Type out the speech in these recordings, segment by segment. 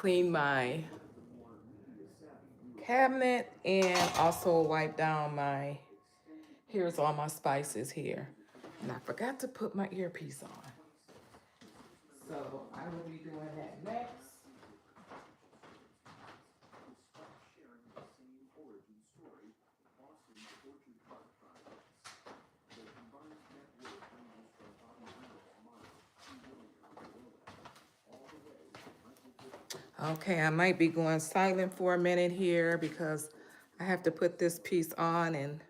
clean my cabinet and also wipe down my, here's all my spices here. And I forgot to put my earpiece on. So I will be doing that next. Okay, I might be going silent for a minute here because I have to put this piece on and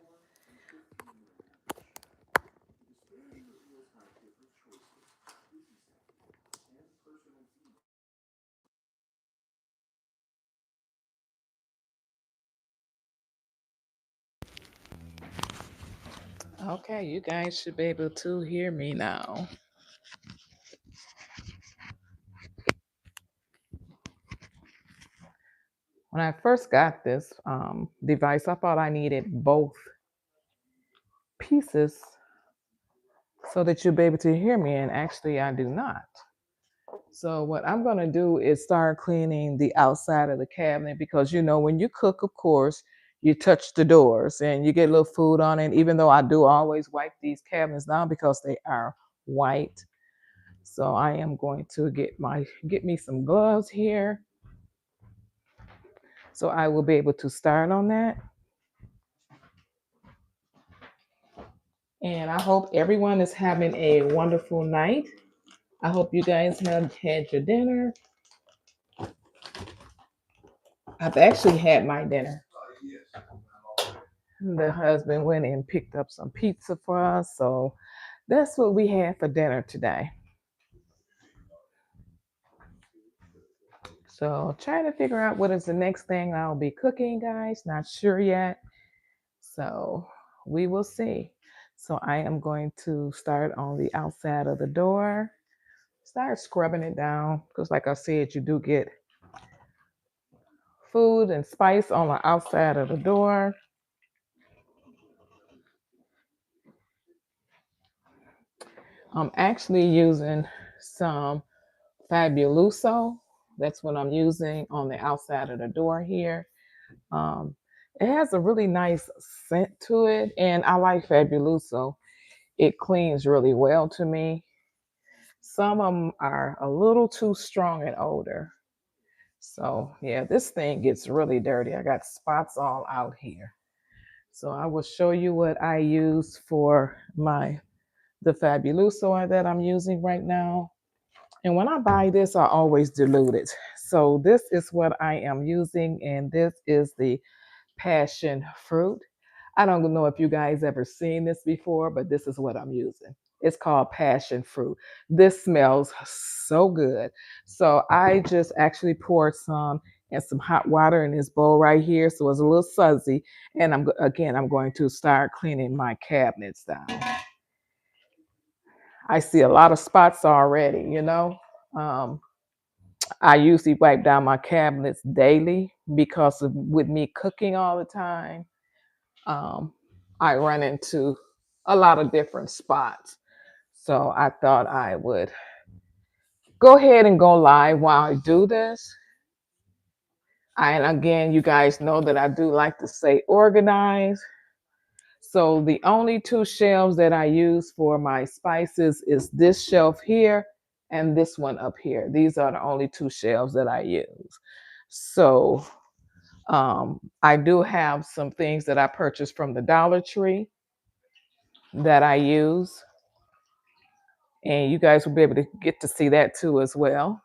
okay, you guys should be able to hear me now. When I first got this device, I thought I needed both pieces so that you'll be able to hear me, and actually I do not. So what I'm going to do is start cleaning the outside of the cabinet because when you cook, of course, you touch the doors and you get a little food on it, even though I do always wipe these cabinets down because they are white. So I am going to get me some gloves here. So I will be able to start on that. And I hope everyone is having a wonderful night. I hope you guys have had your dinner. I've actually had my dinner. The husband went and picked up some pizza for us. So that's what we had for dinner today. So trying to figure out what is the next thing I'll be cooking, guys. Not sure yet. So we will see. So I am going to start on the outside of the door. Start scrubbing it down because, like I said, you do get food and spice on the outside of the door. I'm actually using some Fabuloso. That's what I'm using on the outside of the door here. Um, it has a really nice scent to it, and I like Fabuloso. It cleans really well to me. Some of them are a little too strong and older. So yeah, this thing gets really dirty. I got spots all out here. So I will show you what I use for the Fabuloso that I'm using right now. And when I buy this, I always dilute it. So this is what I am using, and this is the passion fruit. I don't know if you guys ever seen this before, but this is what I'm using. It's called passion fruit. This smells so good. So I just actually poured some and some hot water in this bowl right here, so it's a little sudsy. And I'm going to start cleaning my cabinets down. I see a lot of spots already. Um, I usually wipe down my cabinets daily because with me cooking all the time, um, I run into a lot of different spots. So I thought I would go ahead and go live while I do this. And again, you guys know that I do like to stay organized. So the only two shelves that I use for my spices is this shelf here and this one up here. These are the only two shelves that I use. So I do have some things that I purchased from the Dollar Tree that I use. And you guys will be able to get to see that too as well.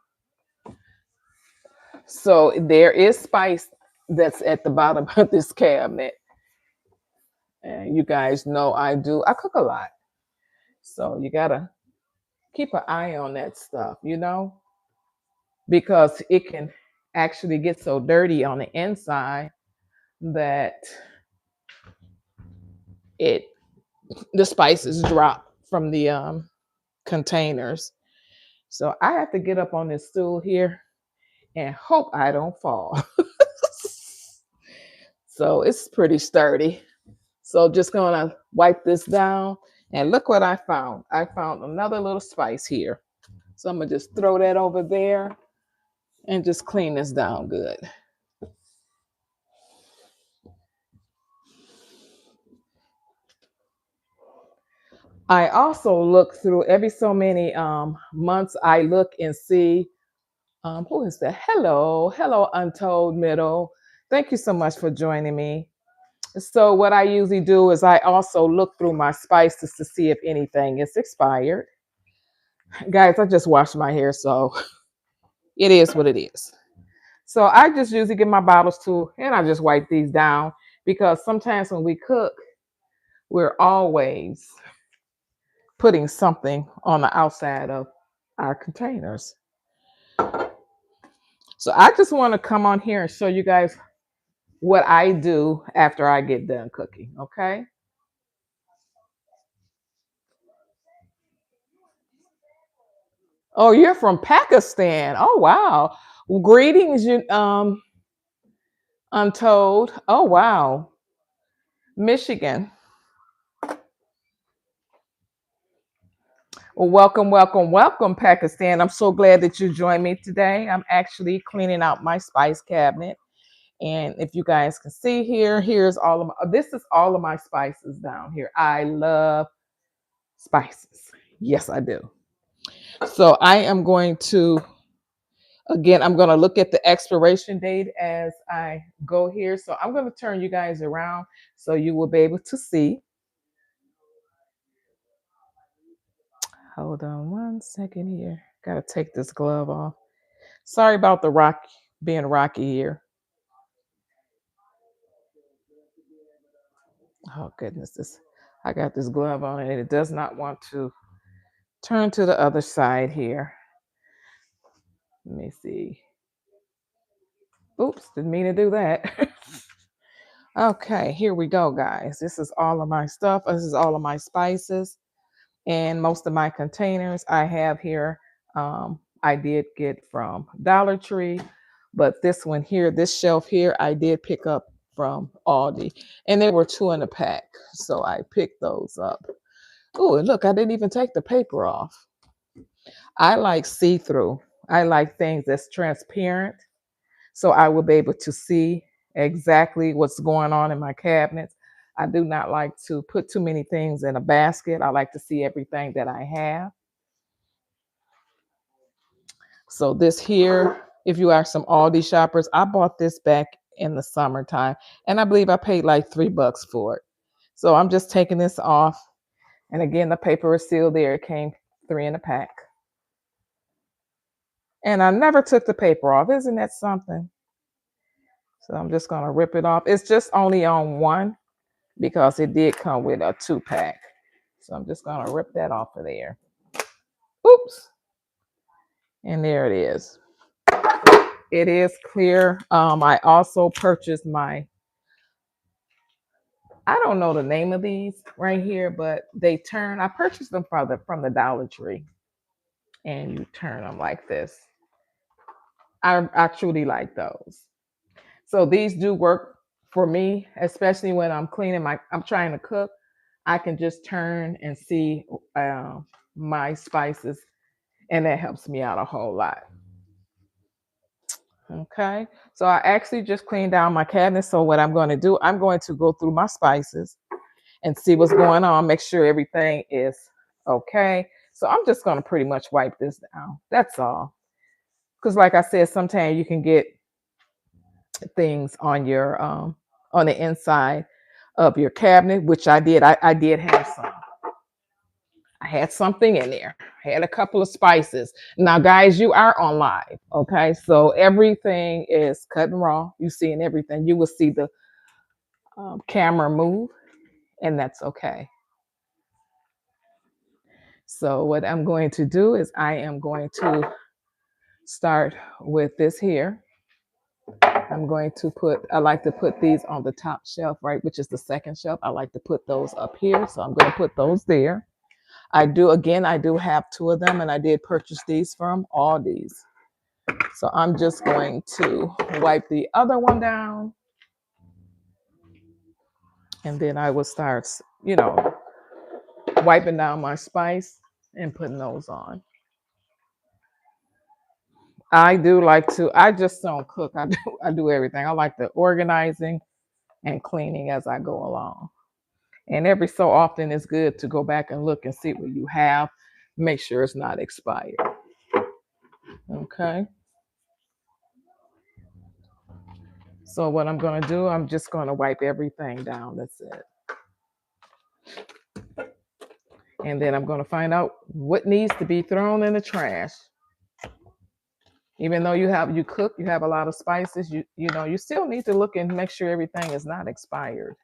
So there is spice that's at the bottom of this cabinet. And you guys know I cook a lot. So you gotta keep an eye on that stuff, because it can actually get so dirty on the inside that it the spices drop from the containers. So I have to get up on this stool here and hope I don't fall. So it's pretty sturdy. So just gonna wipe this down, and look what I found. I found another little spice here. So I'm gonna just throw that over there, and just clean this down good. I also look through every so many months. I look and see who is that? Hello, hello, Untold Middle. Thank you so much for joining me. So what I usually do is I also look through my spices to see if anything is expired. Guys, I just washed my hair, so it is what it is. So I just usually get my bottles too, and I just wipe these down because sometimes when we cook, we're always putting something on the outside of our containers. So I just want to come on here and show you guys what I do after I get done cooking, okay? Oh, you're from Pakistan. Oh, wow. Well, greetings, you Untold. Oh, wow. Michigan. Well, welcome, welcome, welcome, Pakistan. I'm so glad that you joined me today. I'm actually cleaning out my spice cabinet. And if you guys can see here, here's all of my, this is all of my spices down here. I love spices. Yes, I do. So I am going to, again, I'm going to look at the expiration date as I go here. So I'm going to turn you guys around so you will be able to see. Hold on one second here. Got to take this glove off. Sorry about the rock being rocky here. Oh goodness, this I got this glove on and it does not want to turn to the other side here. Let me see. Oops, didn't mean to do that. Okay, here we go, guys. This is all of my stuff. This is all of my spices and most of my containers I have here. I did get from Dollar Tree, but this one here, this shelf here, I did pick up from Aldi, and there were two in a pack, so I picked those up. Oh, and look, I didn't even take the paper off. I like see-through. I like things that's transparent, so I will be able to see exactly what's going on in my cabinets. I do not like to put too many things in a basket. I like to see everything that I have. So this here, if you are some Aldi shoppers, I bought this back in the summertime, and I believe I paid like $3 for it. So I'm just taking this off. And again, the paper is still there. It came three in a pack. And I never took the paper off. Isn't that something? So I'm just going to rip it off. It's just only on one because it did come with a 2-pack. So I'm just going to rip that off of there. Oops. And there it is. It is clear. I also purchased I don't know the name of these right here, but I purchased them from the Dollar Tree. And you turn them like this. I truly like those. So these do work for me, especially when I'm trying to cook. I can just turn and see my spices, and that helps me out a whole lot. Okay, so I actually just cleaned down my cabinet. So what I'm going to do, I'm going to go through my spices and see what's going on, make sure everything is okay. So I'm just going to pretty much wipe this down. That's all. Because like I said, sometimes you can get things on the inside of your cabinet, which I did. I did have some. I had something in there. I had a couple of spices. Now, guys, you are on live, okay? So everything is cut and raw. You seeing everything. You will see the camera move, and that's okay. So what I'm going to do is I am going to start with this here. I like to put these on the top shelf, right, which is the second shelf. I like to put those up here. So I'm going to put those there. I do have two of them, and I did purchase these from Aldi's. So I'm just going to wipe the other one down, and then I will start, wiping down my spice and putting those on. I do like to. I just don't cook. I do everything. I like the organizing and cleaning as I go along. And every so often, it's good to go back and look and see what you have. Make sure it's not expired. Okay. So what I'm gonna do, I'm just gonna wipe everything down. That's it. And then I'm gonna find out what needs to be thrown in the trash. Even though you cook, you have a lot of spices, you still need to look and make sure everything is not expired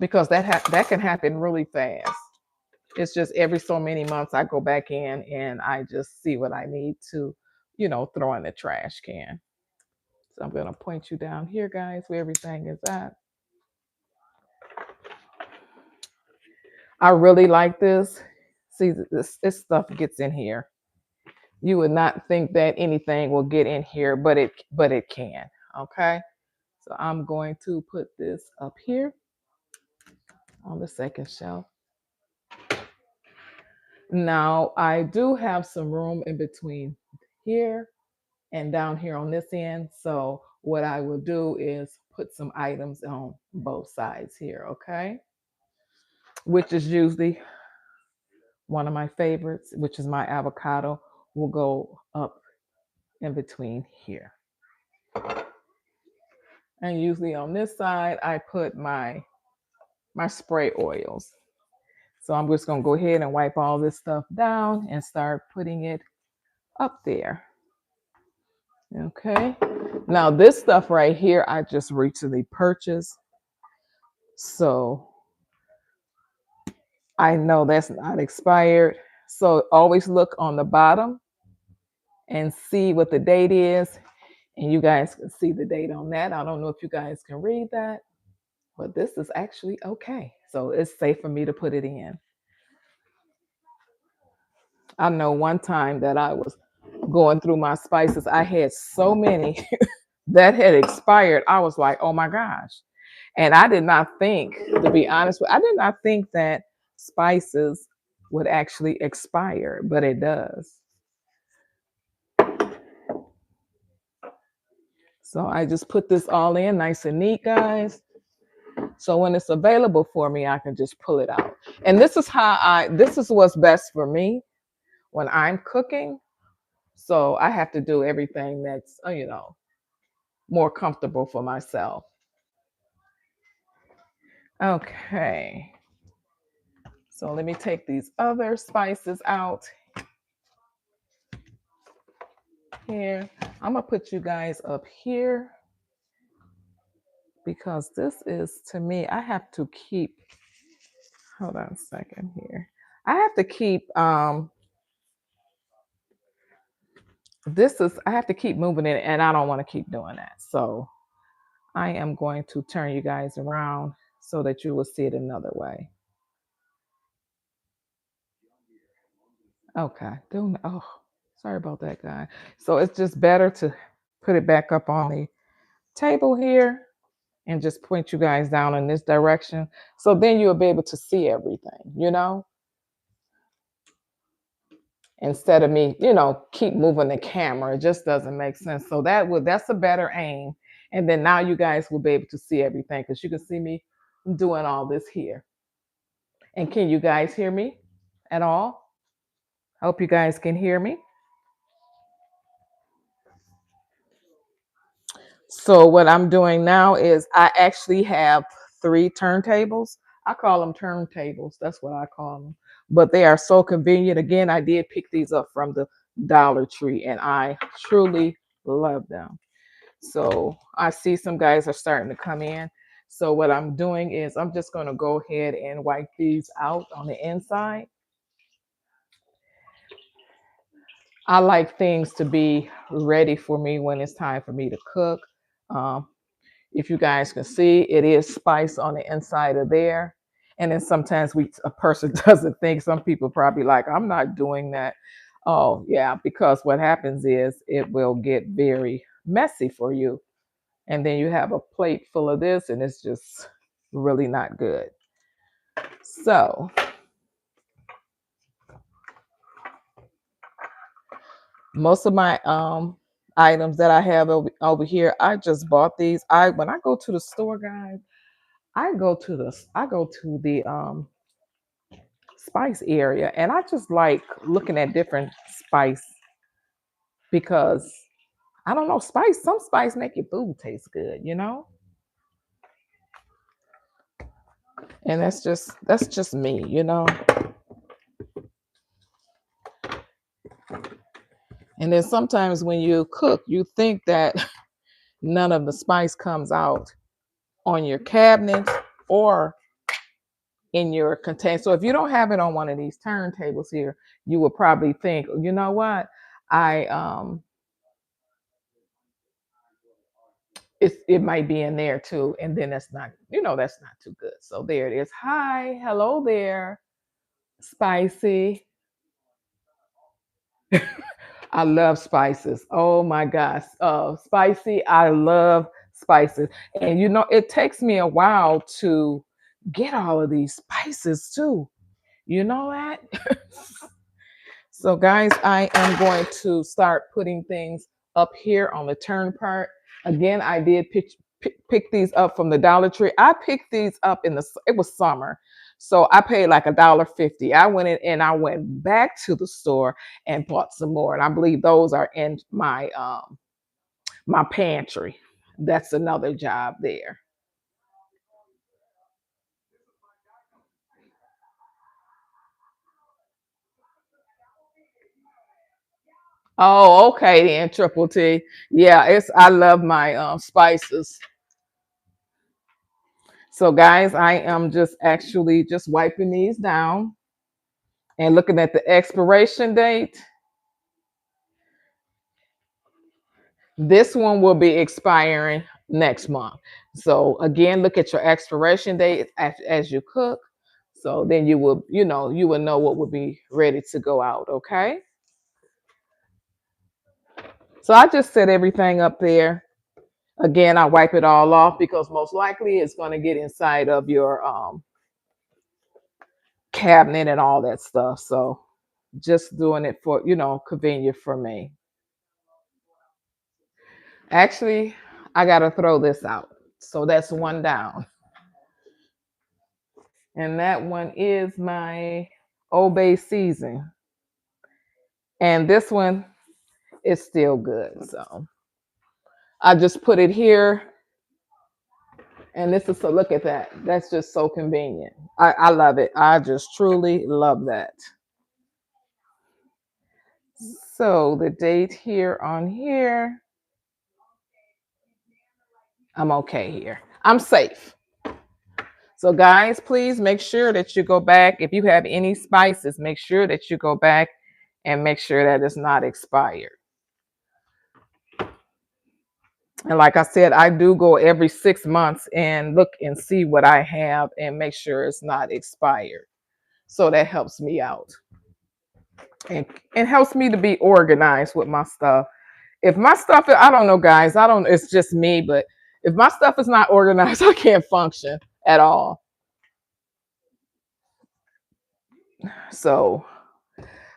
because that can happen really fast. It's just every so many months I go back in and I just see what I need to, throw in the trash can. So I'm gonna point you down here, guys, where everything is at. I really like this. See, this stuff gets in here. You would not think that anything will get in here, but it can. Okay. So I'm going to put this up here on the second shelf. Now I do have some room in between here and down here on this end. So what I will do is put some items on both sides here, okay? Which is usually one of my favorites, which is my avocado, will go up in between here. And usually on this side, I put my spray oils. So I'm just gonna go ahead and wipe all this stuff down and start putting it up there. Okay. Now this stuff right here, I just recently purchased. So I know that's not expired. So always look on the bottom and see what the date is. And you guys can see the date on that. I don't know if you guys can read that, but this is actually okay. So it's safe for me to put it in. I know one time that I was going through my spices, I had so many that had expired. I was like, oh my gosh. And I did not think, to be honest with, I did not think that spices would actually expire, but it does. So I just put this all in nice and neat, guys. So when it's available for me, I can just pull it out. And this is what's best for me when I'm cooking. So I have to do everything that's, more comfortable for myself. Okay. So let me take these other spices out here. I'm gonna put you guys up here because this is, to me, I have to keep, hold on a second here. I have to keep I have to keep moving it and I don't want to keep doing that. So I am going to turn you guys around so that you will see it another way. Okay. Oh, sorry about that, guy. So it's just better to put it back up on the table here and just point you guys down in this direction. So then you'll be able to see everything, instead of me, keep moving the camera. It just doesn't make sense. So that's a better aim. And then now you guys will be able to see everything because you can see me doing all this here. And can you guys hear me at all? I hope you guys can hear me. So what I'm doing now is I actually have 3 turntables. I call them turntables. That's what I call them. But they are so convenient. Again, I did pick these up from the Dollar Tree and I truly love them. So I see some guys are starting to come in. So what I'm doing is I'm just going to go ahead and wipe these out on the inside. I like things to be ready for me when it's time for me to cook. Um, if you guys can see, it is spice on the inside of there. And then sometimes a person doesn't think, some people probably like, I'm not doing that. Oh yeah, because what happens is it will get very messy for you. And then you have a plate full of this and it's just really not good. So Most of my items that I have over here, I just bought these. I When I go to the store, guys, I go to the spice area, and I just like looking at different spice because I don't know, some spice make your food taste good, you know? And that's just me, you know? And then sometimes when you cook, you think that none of the spice comes out on your cabinet or in your container. So if you don't have it on one of these turntables here, you will probably think, you know what? I it might be in there too. And then that's not too good. So there it is. Hi, hello there. Spicy. I love spices. Oh my gosh. Spicy. I love spices. And it takes me a while to get all of these spices too. You know that? So, guys, I am going to start putting things up here on the turn part. Again, I did pick these up from the Dollar Tree. I picked these up it was summer. So I paid like $1.50. I went in and I went back to the store and bought some more. And I believe those are in my pantry. That's another job there. Oh, okay then, Triple T. Yeah, I love my spices. So guys, I am just actually just wiping these down and looking at the expiration date. This one will be expiring next month. So again, look at your expiration date as you cook. So then you will know what will be ready to go out, okay? So I just set everything up there. Again, I wipe it all off because most likely it's going to get inside of your cabinet and all that stuff. So just doing it for, convenient for me. Actually, I got to throw this out. So that's one down. And that one is my Obey season. And this one is still good. So I just put it here. And this is, so look at that. That's just so convenient. I love it. I just truly love that. So the date here on here, I'm okay here. I'm safe. So guys, please make sure that you go back. If you have any spices, make sure that you go back and make sure that it's not expired. And like I said, I do go every 6 months and look and see what I have and make sure it's not expired. So that helps me out. And it helps me to be organized with my stuff. If my stuff, I don't know, guys, it's just me, but if my stuff is not organized, I can't function at all. So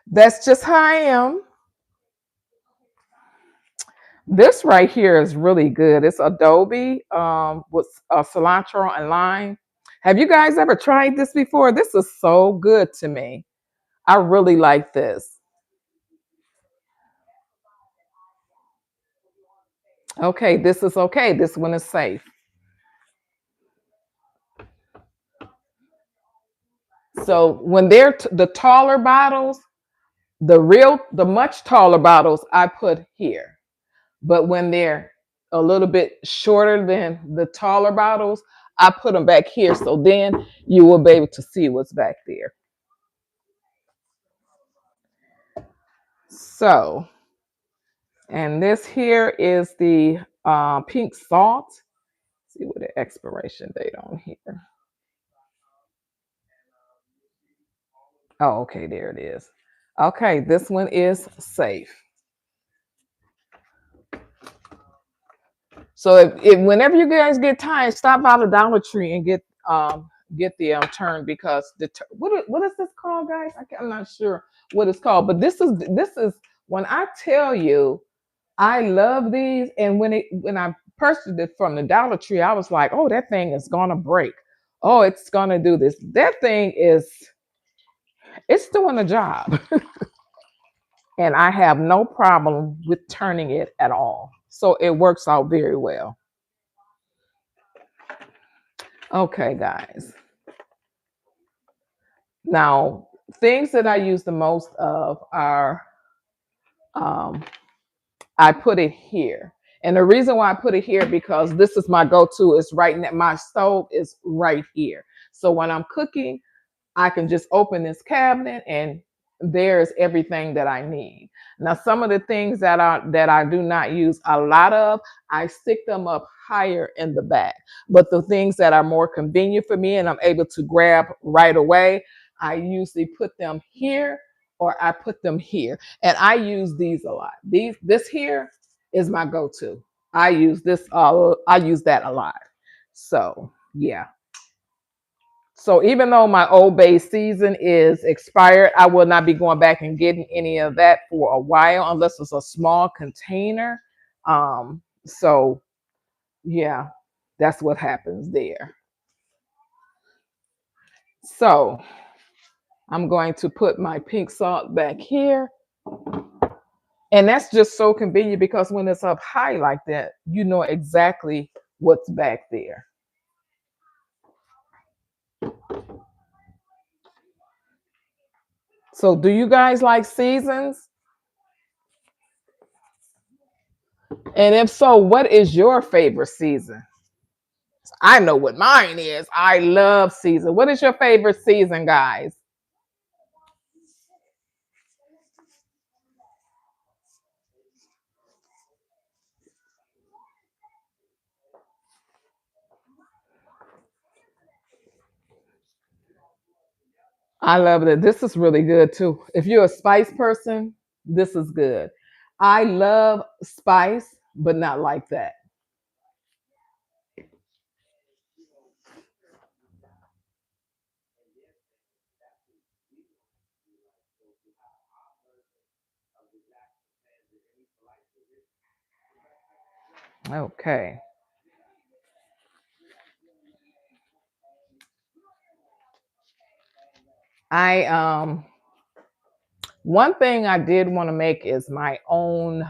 that's just how I am. This right here is really good. It's Adobe with cilantro and lime. Have you guys ever tried this before? This is so good to me. I really like this. Okay, this is okay. This one is safe. So when they're the taller bottles, the much taller bottles, I put here. But when they're a little bit shorter than the taller bottles, I put them back here. So then you will be able to see what's back there. So, and this here is the pink salt. Let's see what the expiration date on here. Oh, okay, there it is. Okay, this one is safe. So if whenever you guys get time, stop by the Dollar Tree and get the turn because what is this called, guys? I'm not sure what it's called, but this is When I tell you, I love these, and when I purchased it from the Dollar Tree, I was like, oh, that thing is gonna break. Oh, it's gonna do this. That thing is, it's doing the job. And I have no problem with turning it at all. So it works out very well. Okay, guys. Now, things that I use the most of are um, I put it here. And the reason why I put it here because this is my go-to. Is right now. My stove is right here. So when I'm cooking, I can just open this cabinet and there's everything that I need. Now, some of the things that I do not use a lot of, I stick them up higher in the back. But the things that are more convenient for me and I'm able to grab right away, I usually put them here or I put them here. And I use these a lot. This here is my go-to. I use that a lot. So yeah. So even though my Old Bay season is expired, I will not be going back and getting any of that for a while unless it's a small container. So yeah, that's what happens there. So I'm going to put my pink salt back here. And that's just so convenient because when it's up high like that, you know exactly what's back there. So do you guys like seasons? And if so, what is your favorite season? I know what mine is. I love season. What is your favorite season, guys? I love it. This is really good too. If you're a spice person, this is good. I love spice, but not like that. Okay. I One thing I did want to make is my own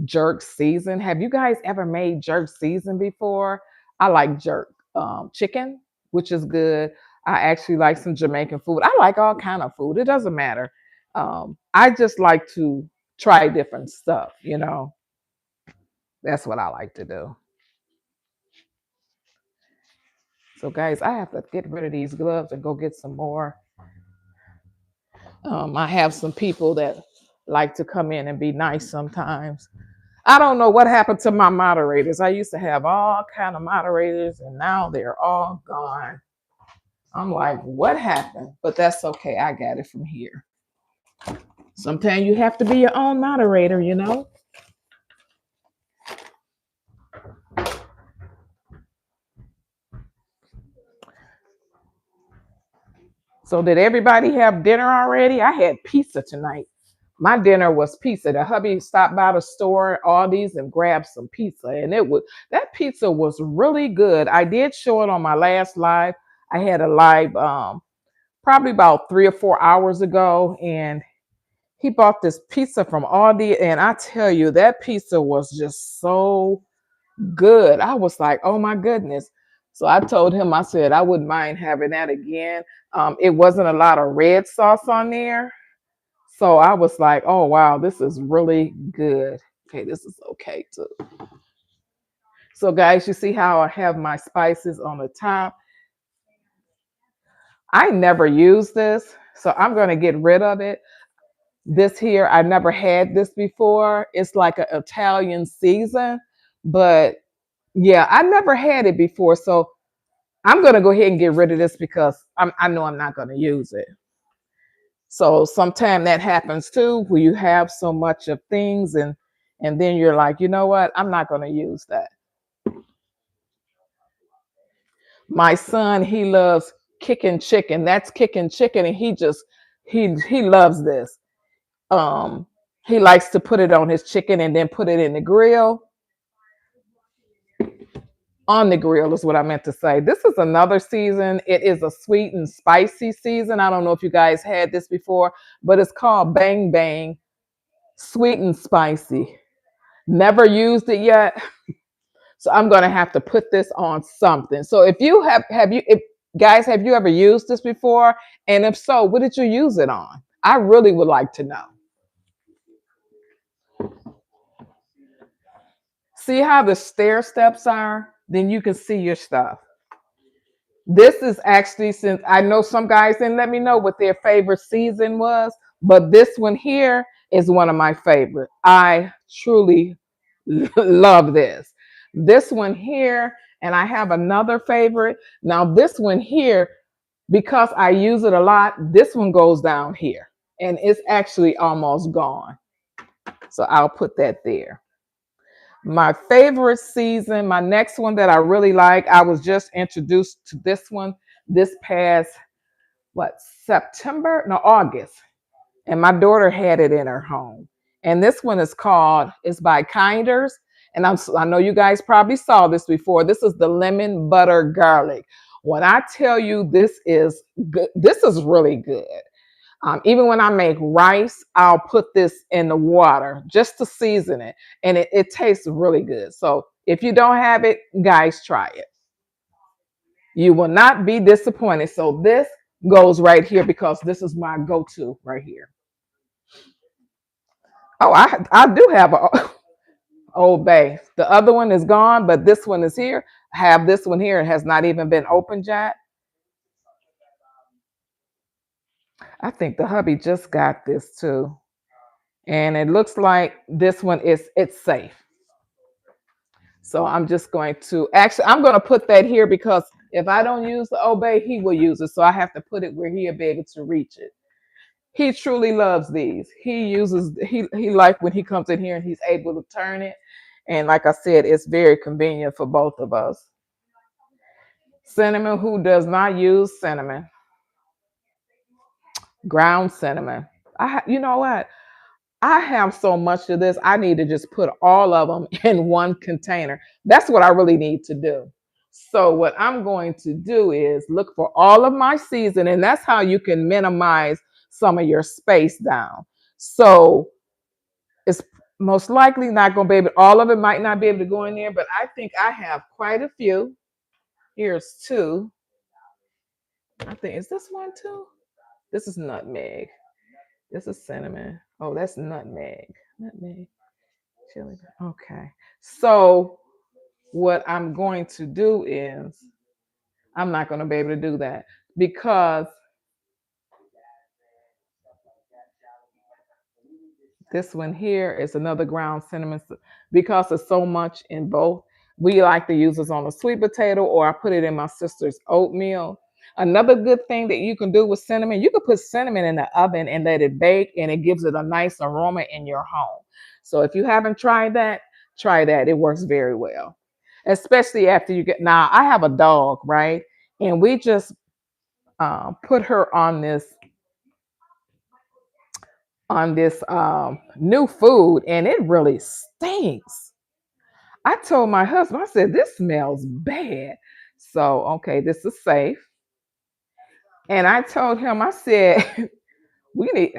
jerk season. Have you guys ever made jerk season before? I like jerk chicken, which is good. I actually like some Jamaican food. I like all kind of food. It doesn't matter. I just like to try different stuff. That's what I like to do. So, guys, I have to get rid of these gloves and go get some more. I have some people that like to come in and be nice sometimes. I don't know what happened to my moderators. I used to have all kind of moderators and now they're all gone. I'm like, what happened? But that's okay. I got it from here. Sometimes you have to be your own moderator. So did everybody have dinner already? I had pizza tonight. My dinner was pizza. The hubby stopped by the store, Aldi's, and grabbed some pizza. And that pizza was really good. I did show it on my last live. I had a live probably about 3 or 4 hours ago, and he bought this pizza from Aldi, and I tell you, that pizza was just so good. I was like, oh my goodness. So I told him, I said, I wouldn't mind having that again. It wasn't a lot of red sauce on there. So I was like, oh wow, this is really good. Okay, this is okay too. So guys, you see how I have my spices on the top? I never use this, so I'm going to get rid of it. This here, I never had this before. It's like an Italian season, but yeah, I never had it before. So I'm going to go ahead and get rid of this because I know I'm not going to use it. So sometimes that happens too, where you have so much of things and then you're like, you know what? I'm not going to use that. My son, he loves kicking chicken. That's kicking chicken, and he loves this. Um, He likes to put it on his chicken and then put it in the grill. On the grill is what I meant to say. This is another season. It is a sweet and spicy season. I don't know if you guys had this before, but it's called Bang Bang Sweet and Spicy. Never used it yet. So I'm going to have to put this on something. So if you have you, if guys, have you ever used this before? And if so, what did you use it on? I really would like to know. See how the stair steps are? Then you can see your stuff. This is actually, since I know some guys didn't let me know what their favorite season was, but this one here is one of my favorite. I truly love this. This one here, and I have another favorite. Now, this one here, because I use it a lot, this one goes down here and it's actually almost gone. So I'll put that there. My favorite season, my next one that I really like, I was just introduced to this one this past, what, September? No, August. And my daughter had it in her home. And this one is called, it's by Kinders. And I know you guys probably saw this before. This is the lemon butter garlic. When I tell you this is good, this is really good. Even when I make rice, I'll put this in the water just to season it. And it tastes really good. So if you don't have it, guys, try it. You will not be disappointed. So this goes right here because this is my go-to right here. Oh, I do have a Old Bay. The other one is gone, but this one is here. I have this one here. It has not even been opened yet. I think the hubby just got this too. And it looks like this one is it's safe. So I'm just going to actually I'm going to put that here because if I don't use the Obey, he will use it. So I have to put it where he'll be able to reach it. He truly loves these. He like when he comes in here and he's able to turn it. And like I said, it's very convenient for both of us. Cinnamon, who does not use cinnamon? Ground cinnamon. You know what? I have so much of this. I need to just put all of them in one container. That's what I really need to do. So what I'm going to do is look for all of my season, and that's how you can minimize some of your space down. So it's most likely not going to be able, all of it might not be able to go in there, but I think I have quite a few. Here's two. I think, is this one too? This is nutmeg. This is cinnamon. Oh, that's nutmeg. Nutmeg. Chili. Okay. So what I'm going to do is I'm not going to be able to do that because this one here is another ground cinnamon because there's so much in both. We like to use this on a sweet potato or I put it in my sister's oatmeal. Another good thing that you can do with cinnamon, you can put cinnamon in the oven and let it bake and it gives it a nice aroma in your home. So if you haven't tried that, try that. It works very well. Especially after you get, now I have a dog, right? And we just put her on this new food and it really stinks. I told my husband, I said, this smells bad. So, okay, this is safe. And I told him, I said, we need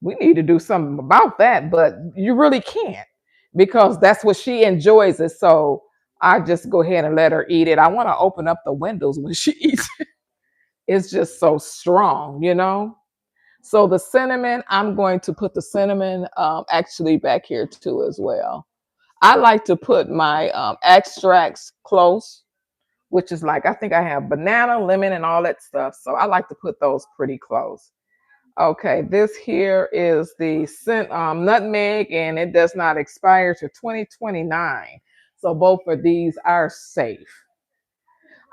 we need to do something about that, but you really can't because that's what she enjoys it. So I just go ahead and let her eat it. I want to open up the windows when she eats it. It's just so strong, you know? So the cinnamon, I'm going to put the cinnamon actually back here too as well. I like to put my extracts close, which is like, I think I have banana, lemon, and all that stuff. So I like to put those pretty close. Okay, this here is the nutmeg, and it does not expire to 2029. So both of these are safe.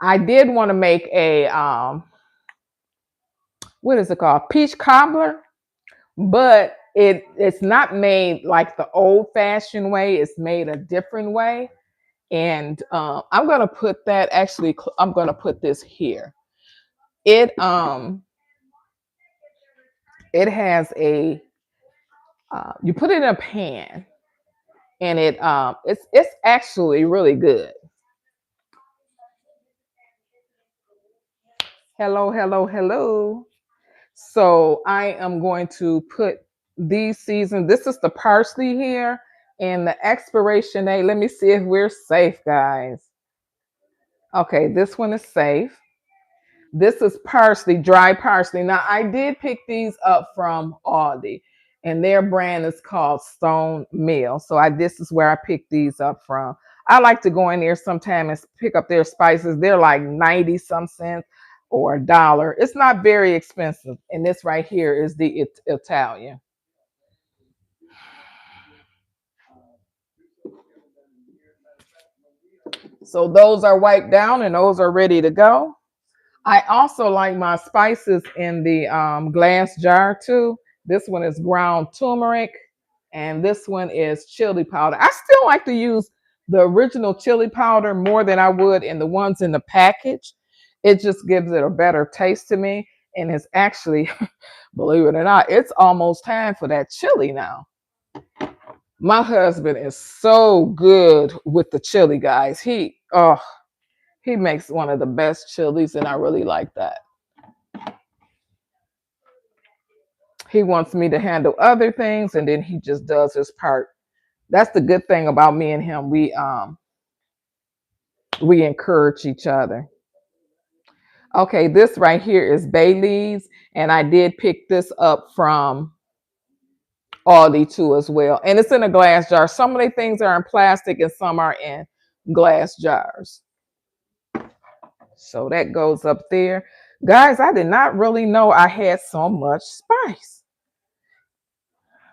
I did want to make a, what is it called? Peach cobbler, but it's not made like the old fashioned way. It's made a different way. And I'm going to put that actually, I'm going to put this here. It has a You put it in a pan, and it's actually really good. Hello, hello, hello. So I am going to put these seasons. This is the parsley here, and the expiration date. Let me see if we're safe, guys. Okay, this one is safe. This is parsley, dry parsley. Now, I did pick these up from Aldi, and their brand is called Stone Mill. So this is where I picked these up from. I like to go in there sometime and pick up their spices. They're like 90 some cents or $1. It's not very expensive. And this right here is the Italian. So those are wiped down and those are ready to go. I also like my spices in the glass jar too. This one is ground turmeric, and this one is chili powder. I still like to use the original chili powder more than I would in the ones in the package. It just gives it a better taste to me, and it's actually, believe it or not, it's almost time for that chili now. My husband is so good with the chili, guys. He makes one of the best chilies, and I really like that. He wants me to handle other things, and then he just does his part. That's the good thing about me and him. We encourage each other. Okay, this right here is bay leaves, and I did pick this up from Aldi too as well. And it's in a glass jar. Some of the things are in plastic and some are in glass jars. So that goes up there. Guys, I did not really know I had so much spice.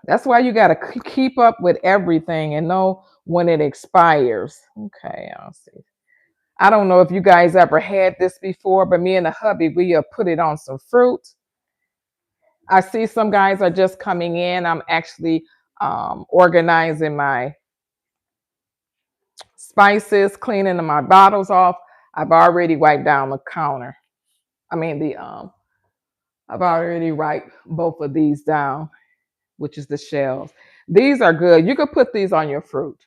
That's why you got to keep up with everything and know when it expires. Okay, I'll see. I don't know if you guys ever had this before, but me and the hubby, we put it on some fruit. I see some guys are just coming in. I'm actually organizing my spices, cleaning my bottles off. I've already wiped down the counter. I mean I've already wiped both of these down, which is the shells. These are good. You could put these on your fruit.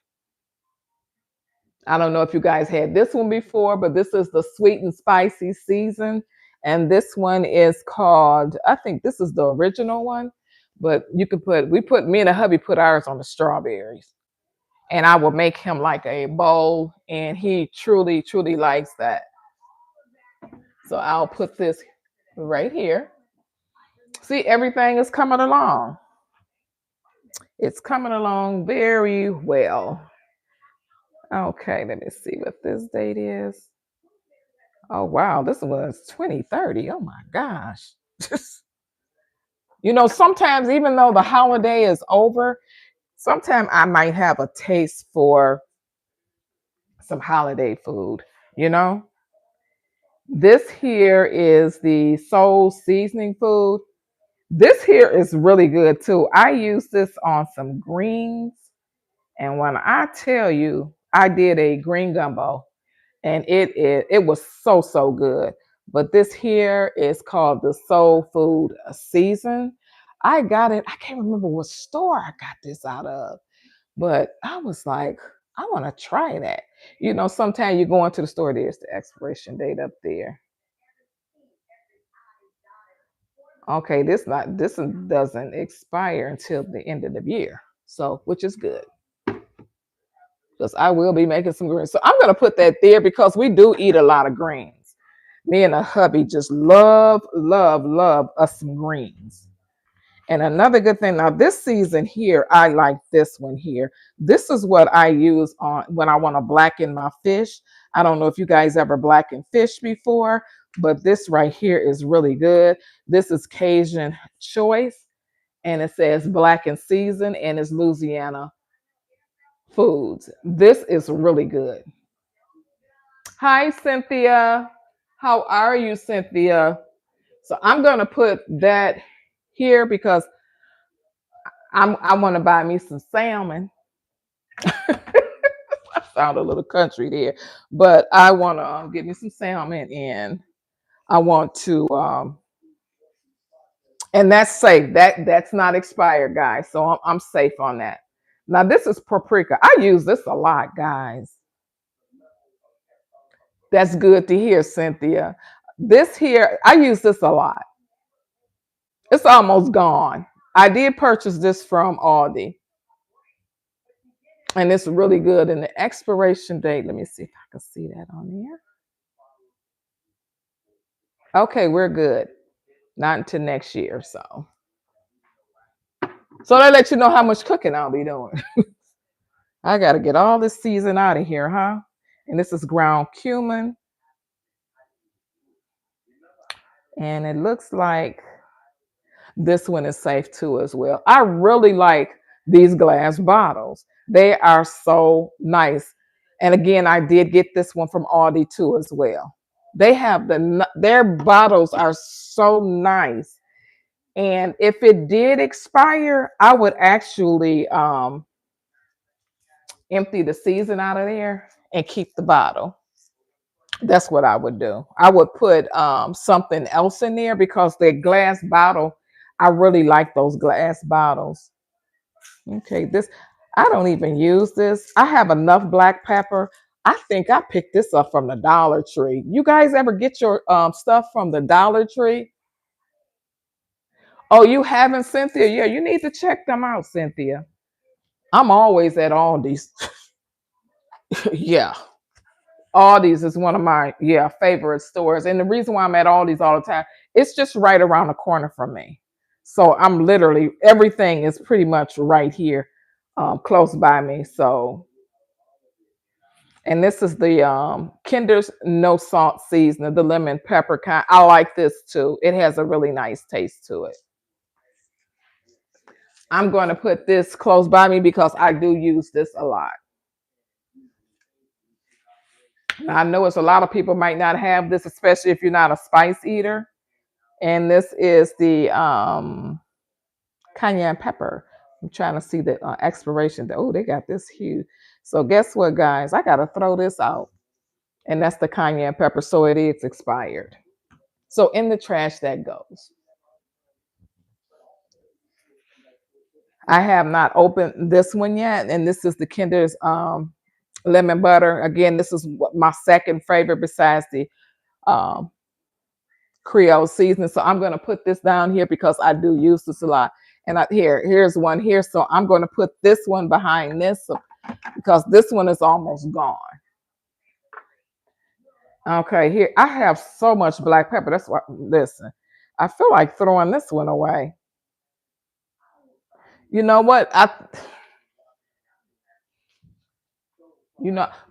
I don't know if you guys had this one before, but this is the sweet and spicy season. And this one is called, I think this is the original one, but you could me and the hubby put ours on the strawberries. And I will make him like a bowl, and he truly, truly likes that. So I'll put this right here. See, everything is coming along. It's coming along very well. Okay, let me see what this date is. Oh wow, this was 2030. Oh my gosh. Sometimes even though the holiday is over, sometimes I might have a taste for some holiday food, you know? This here is the soul seasoning food. This here is really good too. I use this on some greens, and when I tell you, I did a green gumbo, and it was so good. But this here is called the Soul Food Season. I got it. I can't remember what store I got this out of, but I was like, I want to try that. Sometimes you go into the store, there's the expiration date up there. Okay, this doesn't expire until the end of the year, so which is good because I will be making some greens. So I'm gonna put that there because we do eat a lot of greens. Me and a hubby just love us some greens. And another good thing, now this season here, I like this one here. This is what I use on when I want to blacken my fish. I don't know if you guys ever blackened fish before, but this right here is really good. This is Cajun Choice, and it says black and season, and it's Louisiana foods. This is really good. Hi, Cynthia. How are you, Cynthia? So I'm gonna put that here because I want to buy me some salmon. I sound a little country there, but I want to get me some salmon, and I want to And that's safe. That's not expired, guys. So I'm safe on that. Now this is paprika. I use this a lot, guys. That's good to hear, Cynthia. This here, I use this a lot. It's almost gone. I did purchase this from Aldi, and it's really good. And the expiration date, let me see if I can see that on there. Okay, we're good. Not until next year, so that lets you know how much cooking I'll be doing. I gotta get all this season out of here, huh? And this is ground cumin, and it looks like this one is safe too as well. I really like these glass bottles. They are so nice. And again, I did get this one from Aldi too as well. They have their bottles are so nice. And if it did expire, I would actually empty the season out of there and keep the bottle. That's what I would do. I would put something else in there because the glass bottle, I really like those glass bottles. Okay, this, I don't even use this. I have enough black pepper. I think I picked this up from the Dollar Tree. You guys ever get your stuff from the Dollar Tree? Oh, you haven't, Cynthia? Yeah, you need to check them out, Cynthia. I'm always at Aldi's. Yeah. Aldi's is one of my favorite stores, and the reason why I'm at Aldi's all the time, it's just right around the corner from me. So I'm literally everything is pretty much right here, close by me. So, and this is the Kinder's no salt seasoning, the lemon pepper kind. I like this too. It has a really nice taste to it. I'm going to put this close by me because I do use this a lot. Now, I know it's a lot of people might not have this, especially if you're not a spice eater. And this is the cayenne pepper. I'm trying to see the expiration. Oh, they got this huge. So guess what, guys? I got to throw this out. And that's the cayenne pepper. So it is expired. So in the trash that goes. I have not opened this one yet. And this is the Kinder's lemon butter. Again, this is my second favorite besides the um, Creole seasoning. So I'm going to put this down here because I do use this a lot. And here's one here. So I'm going to put this one behind this because this one is almost gone. Okay, here I have so much black pepper. That's what, listen, I feel like throwing this one away. You know what?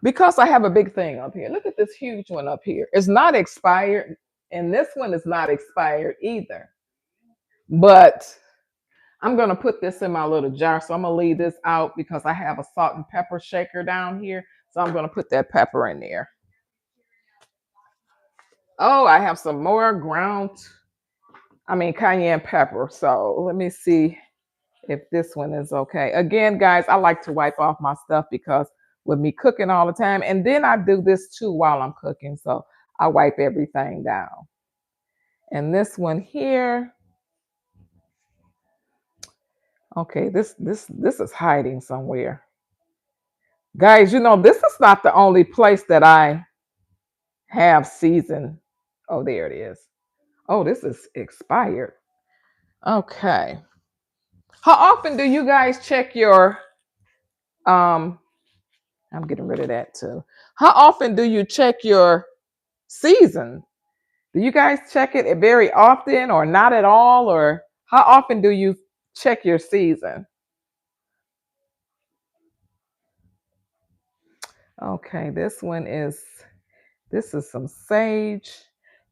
Because I have a big thing up here. Look at this huge one up here. It's not expired, and this one is not expired either. But I'm going to put this in my little jar. So I'm going to leave this out because I have a salt and pepper shaker down here. So I'm going to put that pepper in there. Oh, I have some more cayenne pepper. So let me see if this one is okay. Again, guys, I like to wipe off my stuff because with me cooking all the time, and then I do this too while I'm cooking. So I wipe everything down. And this one here, okay, this is hiding somewhere. Guys, this is not the only place that I have seasoned. Oh, there it is. Oh, this is expired. Okay. How often do you guys check your I'm getting rid of that too. How often do you check your season? Do you guys check it very often or not at all? Or how often do you check your season? Okay, this is some sage.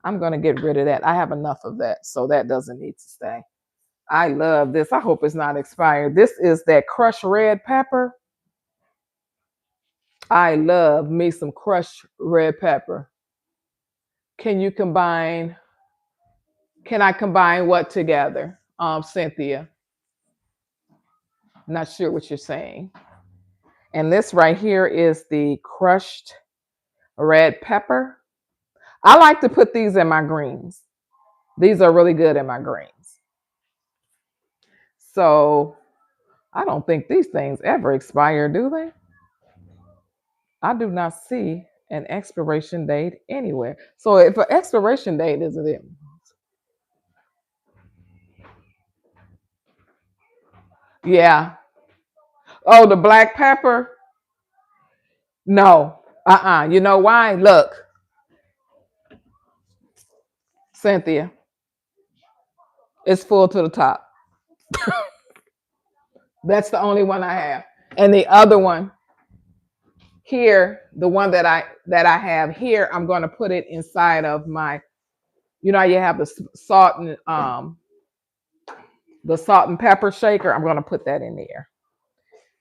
I'm going to get rid of that. I have enough of that, so that doesn't need to stay. I love this. I hope it's not expired. This is that crushed red pepper. I love me some crushed red pepper. Can you combine? Can I combine what together? Cynthia. Not sure what you're saying. And this right here is the crushed red pepper. I like to put these in my greens. These are really good in my greens. So I don't think these things ever expire, do they? I do not see an expiration date anywhere. So if an expiration date is it? Yeah. Oh, the black pepper? No. You know why? Look, Cynthia, it's full to the top. That's the only one I have. And the other one here, the one that I have here, I'm going to put it inside of my, how you have the salt and pepper shaker. I'm going to put that in there.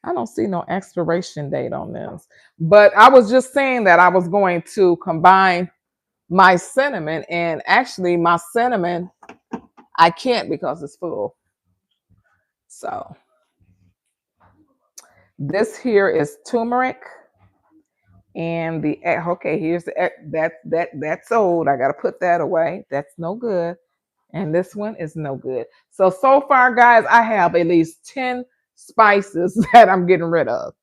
I don't see no expiration date on this. But I was just saying that I was going to combine my cinnamon, and actually my cinnamon I can't because it's full. So this here is turmeric, and okay, here's that's old. I gotta put that away. That's no good. And this one is no good. So far, guys, I have at least 10 spices that I'm getting rid of.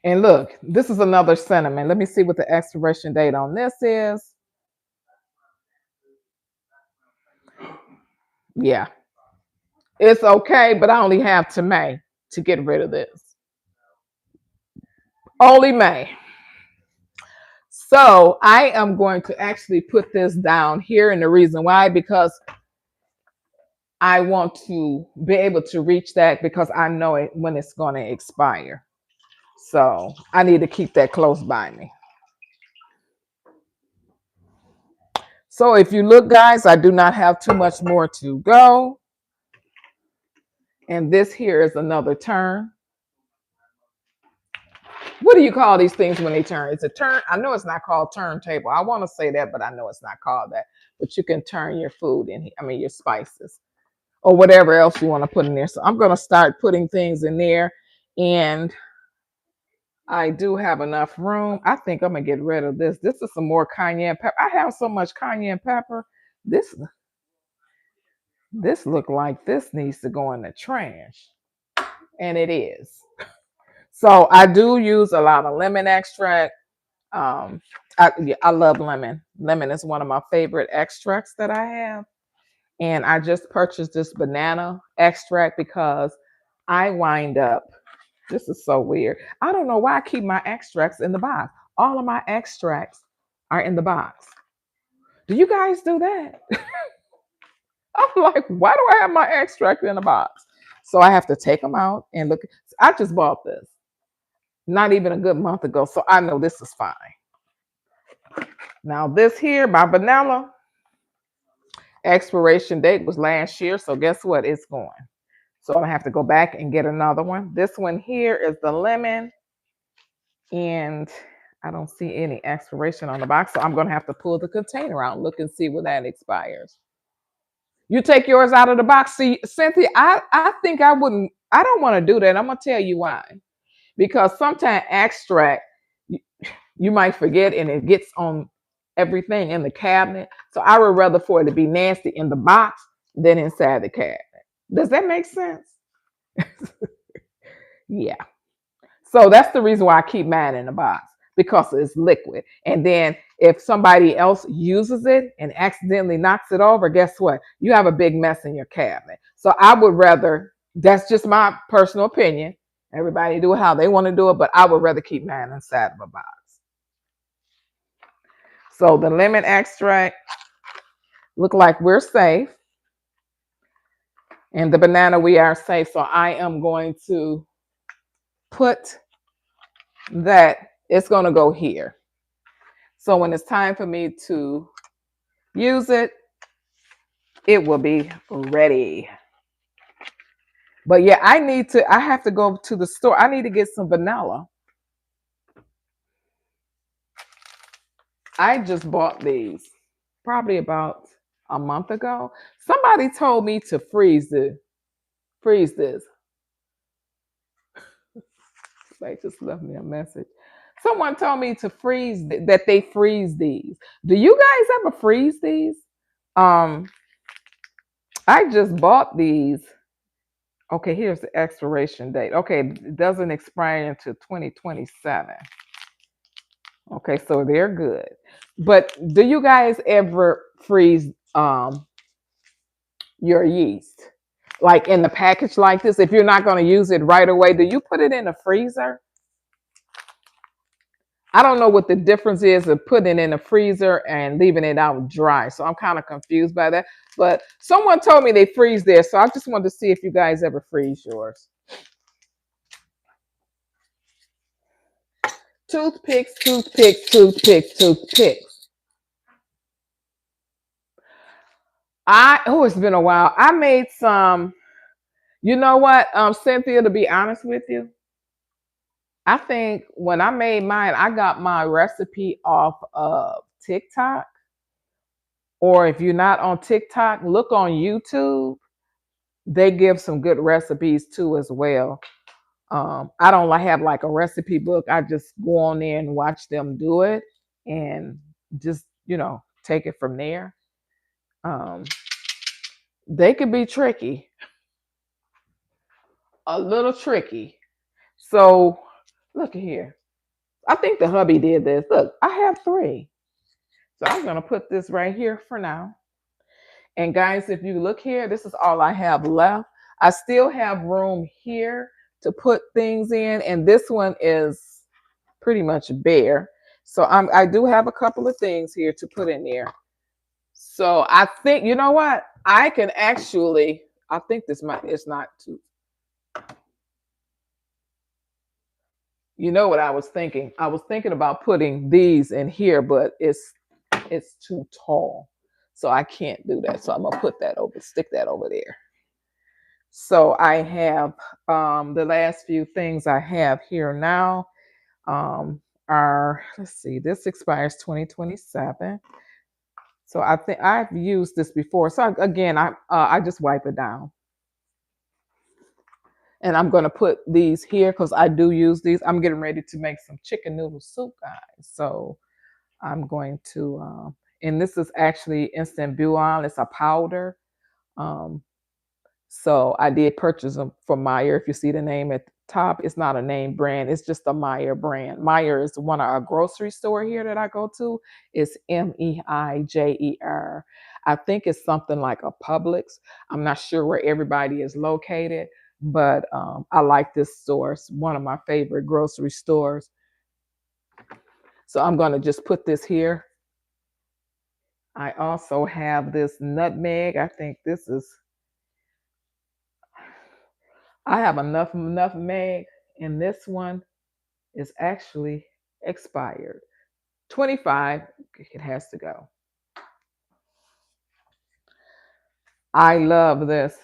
And look, this is another cinnamon. Let me see what the expiration date on this is. Yeah, it's okay, but I only have to May to get rid of this. Only May. So I am going to actually put this down here. And the reason why, because I want to be able to reach that because I know it when it's going to expire. So I need to keep that close by me. So if you look, guys, I do not have too much more to go. And this here is another turn. What do you call these things when they turn? It's a turn. I know it's not called turntable. I want to say that, but I know it's not called that. But you can turn your food in here. I mean, your spices or whatever else you want to put in there. So I'm going to start putting things in there. And I do have enough room. I think I'm going to get rid of this. This is some more cayenne pepper. I have so much cayenne pepper. This look like this needs to go in the trash. And it is. So I do use a lot of lemon extract. I love lemon. Lemon is one of my favorite extracts that I have. And I just purchased this banana extract because I wind up, this is so weird. I don't know why I keep my extracts in the box. All of my extracts are in the box. Do you guys do that? I'm like, why do I have my extract in the box? So I have to take them out and look. I just bought this not even a good month ago. So I know this is fine. Now this here, my vanilla, expiration date was last year. So guess what? It's going. So I'm gonna have to go back and get another one. This one here is the lemon. And I don't see any expiration on the box. So I'm gonna have to pull the container out and look and see when that expires. You take yours out of the box. See, Cynthia, I think I wouldn't, I don't want to do that. I'm gonna tell you why. Because sometimes extract, you might forget and it gets on everything in the cabinet. So I would rather for it to be nasty in the box than inside the cabinet. Does that make sense? Yeah. So that's the reason why I keep mine in the box because it's liquid. And then if somebody else uses it and accidentally knocks it over, guess what? You have a big mess in your cabinet. So I would rather, that's just my personal opinion. Everybody do it how they want to do it, but I would rather keep mine inside of a box. So the lemon extract look like we're safe. And the banana, we are safe. So I am going to put that, it's going to go here. So when it's time for me to use it, it will be ready. But yeah, I have to go to the store. I need to get some vanilla. I just bought these probably about a month ago. Somebody told me to freeze this. They just left me a message. Someone told me to freeze that they freeze these. Do you guys ever freeze these? I just bought these. Okay, here's the expiration date. Okay, it doesn't expire until 2027. Okay, so they're good. But do you guys ever freeze your yeast? Like in the package like this, if you're not going to use it right away, do you put it in the freezer? I don't know what the difference is of putting it in the freezer and leaving it out dry. So I'm kind of confused by that. But someone told me they freeze theirs. So I just wanted to see if you guys ever freeze yours. Toothpicks, toothpicks, toothpicks, toothpicks. It's been a while. I made some, you know what, Cynthia, to be honest with you, I think when I made mine, I got my recipe off of TikTok. Or if you're not on TikTok, look on YouTube. They give some good recipes too as well. I don't like have like a recipe book. I just go on there and watch them do it and just, take it from there. Um, they could be tricky, a little tricky. So look at here. I think the hubby did this. Look, I have three. So I'm gonna put this right here for now. And guys, if you look here, this is all I have left. I still have room here to put things in, and this one is pretty much bare. So I do have a couple of things here to put in there. So I think, you know what? I can actually, I think it's not too, you know what I was thinking? I was thinking about putting these in here, but it's too tall. So I can't do that. So I'm gonna stick that over there. So I have the last few things I have here now are, let's see, this expires 2027. So I think I've used this before. So again, I just wipe it down. And I'm going to put these here because I do use these. I'm getting ready to make some chicken noodle soup, guys. So I'm going to, and this is actually instant bouillon. It's a powder. Um, So I did purchase them from Meyer. If you see the name at the top, it's not a name brand. It's just a Meyer brand. Meyer is one of our grocery store here that I go to. It's Meijer. I think it's something like a Publix. I'm not sure where everybody is located, but I like this store. It's one of my favorite grocery stores. So I'm going to just put this here. I also have this nutmeg. I think this is I have enough nutmeg, and this one is actually expired. 25, it has to go. I love this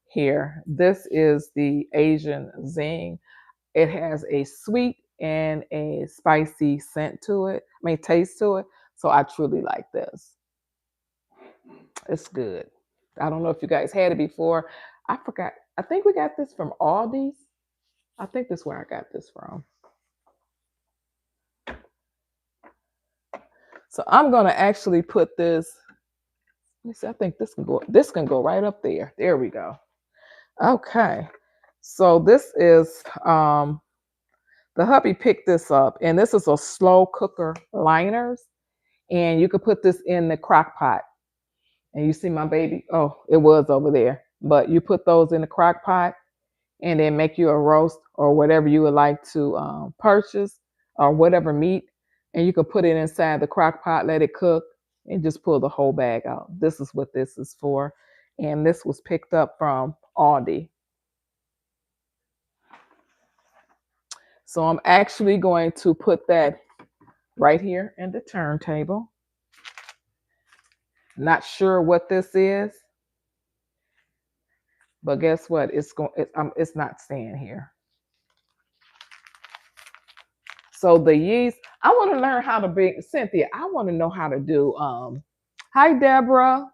here. This is the Asian Zing. It has a sweet and a spicy scent to it, taste to it. So I truly like this. It's good. I don't know if you guys had it before. I forgot. I think we got this from Aldi's. I think that's where I got this from. So I'm gonna actually put this. Let me see. I think this can go. This can go right up there. There we go. Okay. So this is the hubby picked this up, and this is a slow cooker liners, and you could put this in the crock pot. And you see my baby. Oh, it was over there. But you put those in the crock pot, and then make you a roast or whatever you would like to purchase or whatever meat. And you can put it inside the crock pot, let it cook, and just pull the whole bag out. This is what this is for. And this was picked up from Aldi. So I'm actually going to put that right here in the turntable. Not sure what this is, but guess what? It's not staying here. So the yeast, I want to learn how to bring Cynthia. I want to know how to do. Hi Deborah.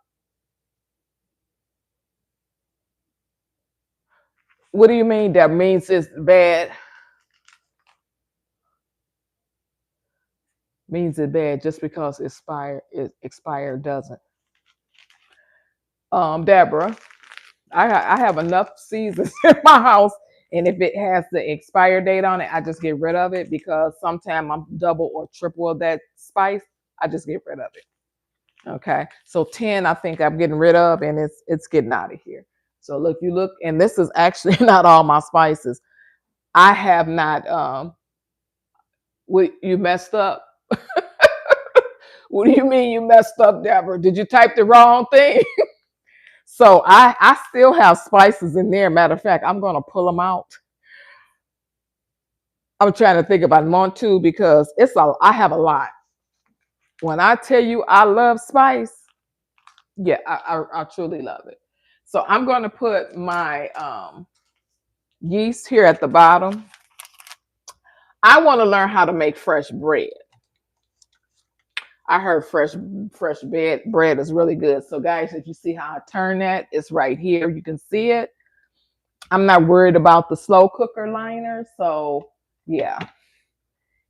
What do you mean? That means it's bad. Means it's bad just because it expired doesn't. Deborah. I have enough seasons in my house, and if it has the expire date on it, I just get rid of it because sometimes I'm double or triple of that spice. I just get rid of it. Okay, so 10 I think I'm getting rid of, and it's getting out of here. So look, you look, and this is actually not all my spices. I have not. What you messed up? What do you mean you messed up, Deborah? Did you type the wrong thing? So I still have spices in there. Matter of fact, I'm gonna pull them out. I'm trying to think if I want to because I have a lot. When I tell you I love spice, yeah, I truly love it. So I'm gonna put my yeast here at the bottom. I want to learn how to make fresh bread. I heard fresh bread is really good. So guys, if you see how I turn that, it's right here. You can see it. I'm not worried about the slow cooker liner. So yeah.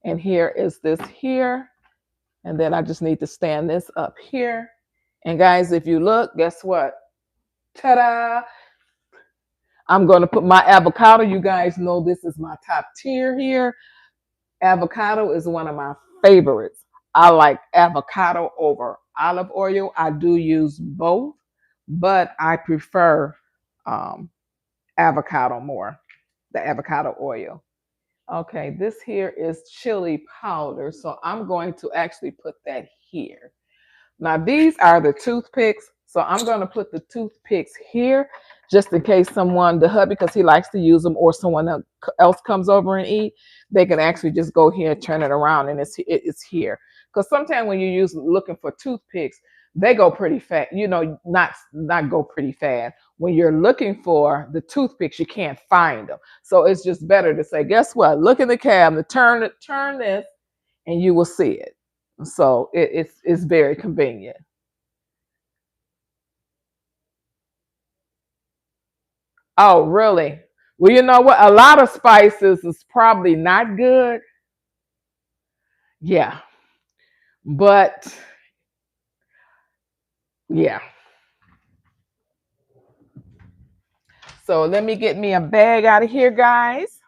And here is this here. And then I just need to stand this up here. And guys, if you look, guess what? Ta-da! I'm going to put my avocado. You guys know this is my top tier here. Avocado is one of my favorites. I like avocado over olive oil. I do use both, but I prefer um, avocado more, the avocado oil. Okay, this here is chili powder. So I'm going to actually put that here. Now these are the toothpicks. So I'm going to put the toothpicks here just in case the hubby, because he likes to use them, or someone else comes over and eat, they can actually just go here and turn it around and it's here. Because sometimes when you looking for toothpicks, they go pretty fast, not go pretty fast. When you're looking for the toothpicks, you can't find them. So it's just better to say, guess what? Look in the cabinet, turn this, and you will see it. So it's very convenient. Oh, really? Well, you know what? A lot of spices is probably not good. Yeah. But yeah. So let me get me a bag out of here, guys.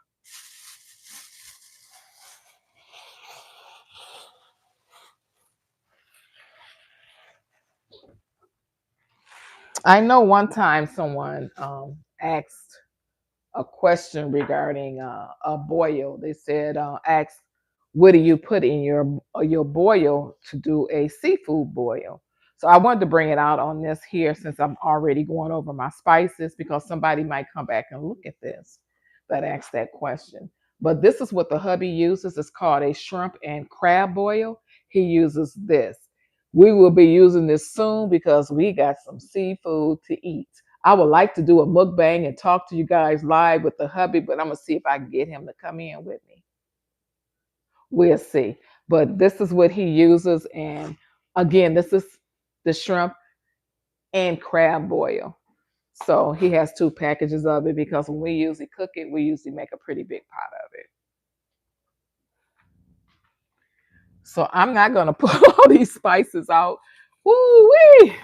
I know one time someone asked a question regarding a boil. They said, "Ask, what do you put in your boil to do a seafood boil?" So I wanted to bring it out on this here since I'm already going over my spices because somebody might come back and look at this that asked that question. But this is what the hubby uses. It's called a shrimp and crab boil. He uses this. We will be using this soon because we got some seafood to eat. I would like to do a mukbang and talk to you guys live with the hubby, but I'm gonna see if I can get him to come in with me. We'll see. But this is what he uses, and again, this is the shrimp and crab boil. So he has two packages of it because when we usually cook it, we usually make a pretty big pot of it. So I'm not gonna put all these spices out. Woo wee!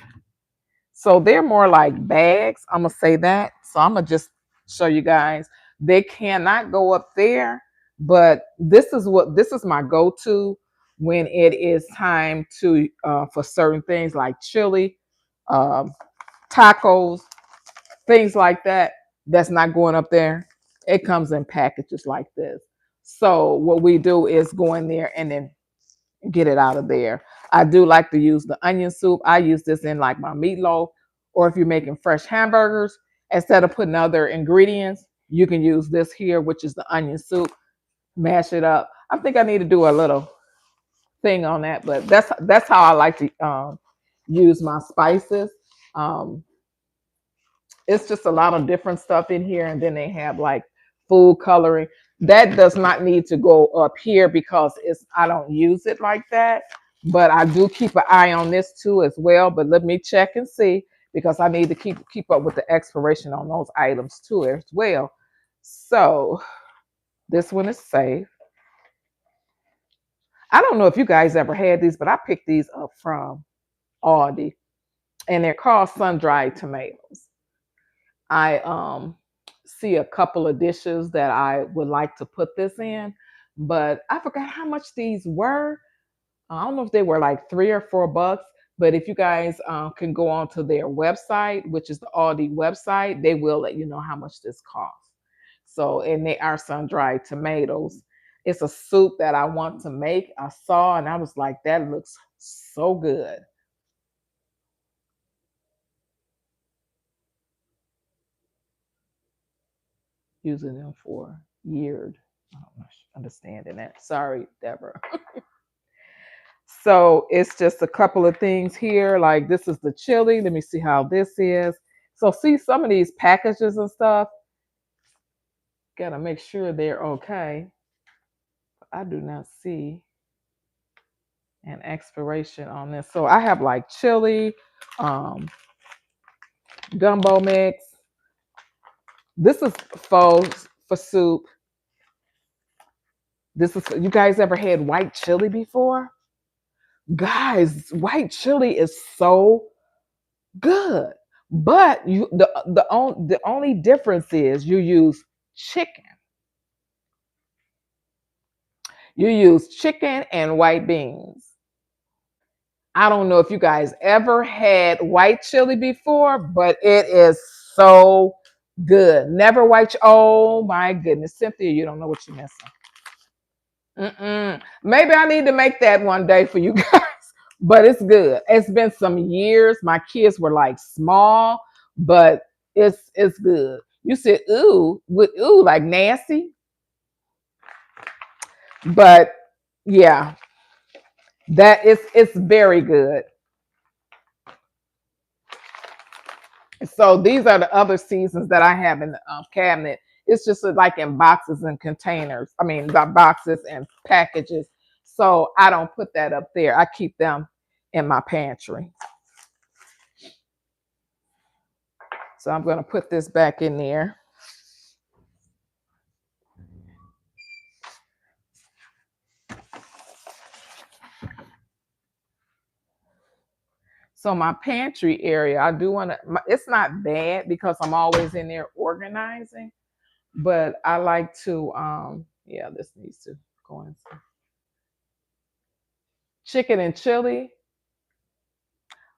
So they're more like bags. I'm gonna say that. So I'm gonna just show you guys. They cannot go up there, but this is my go-to when it is time to for certain things like chili, um, tacos, things like that. That's not going up there. It comes in packages like this. So what we do is go in there and then get it out of there. I do like to use the onion soup. I use this in like my meatloaf, or if you're making fresh hamburgers, instead of putting other ingredients, you can use this here, which is the onion soup. Mash it up. I think I need to do a little thing on that, but that's how I like to use my spices. Um, it's just a lot of different stuff in here, and then they have like food coloring that does not need to go up here because I don't use it like that, but I do keep an eye on this too as well. But let me check and see because I need to keep up with the expiration on those items too as well. So this one is safe. I don't know if you guys ever had these, but I picked these up from Aldi, and they're called sun-dried tomatoes. I see a couple of dishes that I would like to put this in, but I forgot how much these were. I don't know if they were like $3 or $4, but if you guys can go on to their website, which is the Aldi website, they will let you know how much this costs. So, and they are sun-dried tomatoes. It's a soup that I want to make. I saw and I was like, that looks so good. Using them for years. I don't know, understanding that. Sorry, Deborah. So it's just a couple of things here. Like this is the chili. Let me see how this is. So see some of these packages and stuff. Gotta make sure they're okay. I do not see an expiration on this. So I have like chili, um, gumbo mix. This is for soup. This is you guys ever had white chili before? Guys, white chili is so good. But the only difference is you use chicken. You use chicken and white beans. I don't know if you guys ever had white chili before, but it is so good. Never oh my goodness, Cynthia, you don't know what you're missing. Maybe I need to make that one day for you guys, but it's good. It's been some years. My kids were like small, but it's good. You said ooh with ooh like nasty, but yeah, that is it's very good. So these are the other seasons that I have in the cabinet. It's just like in boxes and containers. I mean, the boxes and packages. So I don't put that up there. I keep them in my pantry. So I'm going to put this back in there. So my pantry area, I do want to, it's not bad because I'm always in there organizing, but I like to, yeah, this needs to go in. Chicken and chili.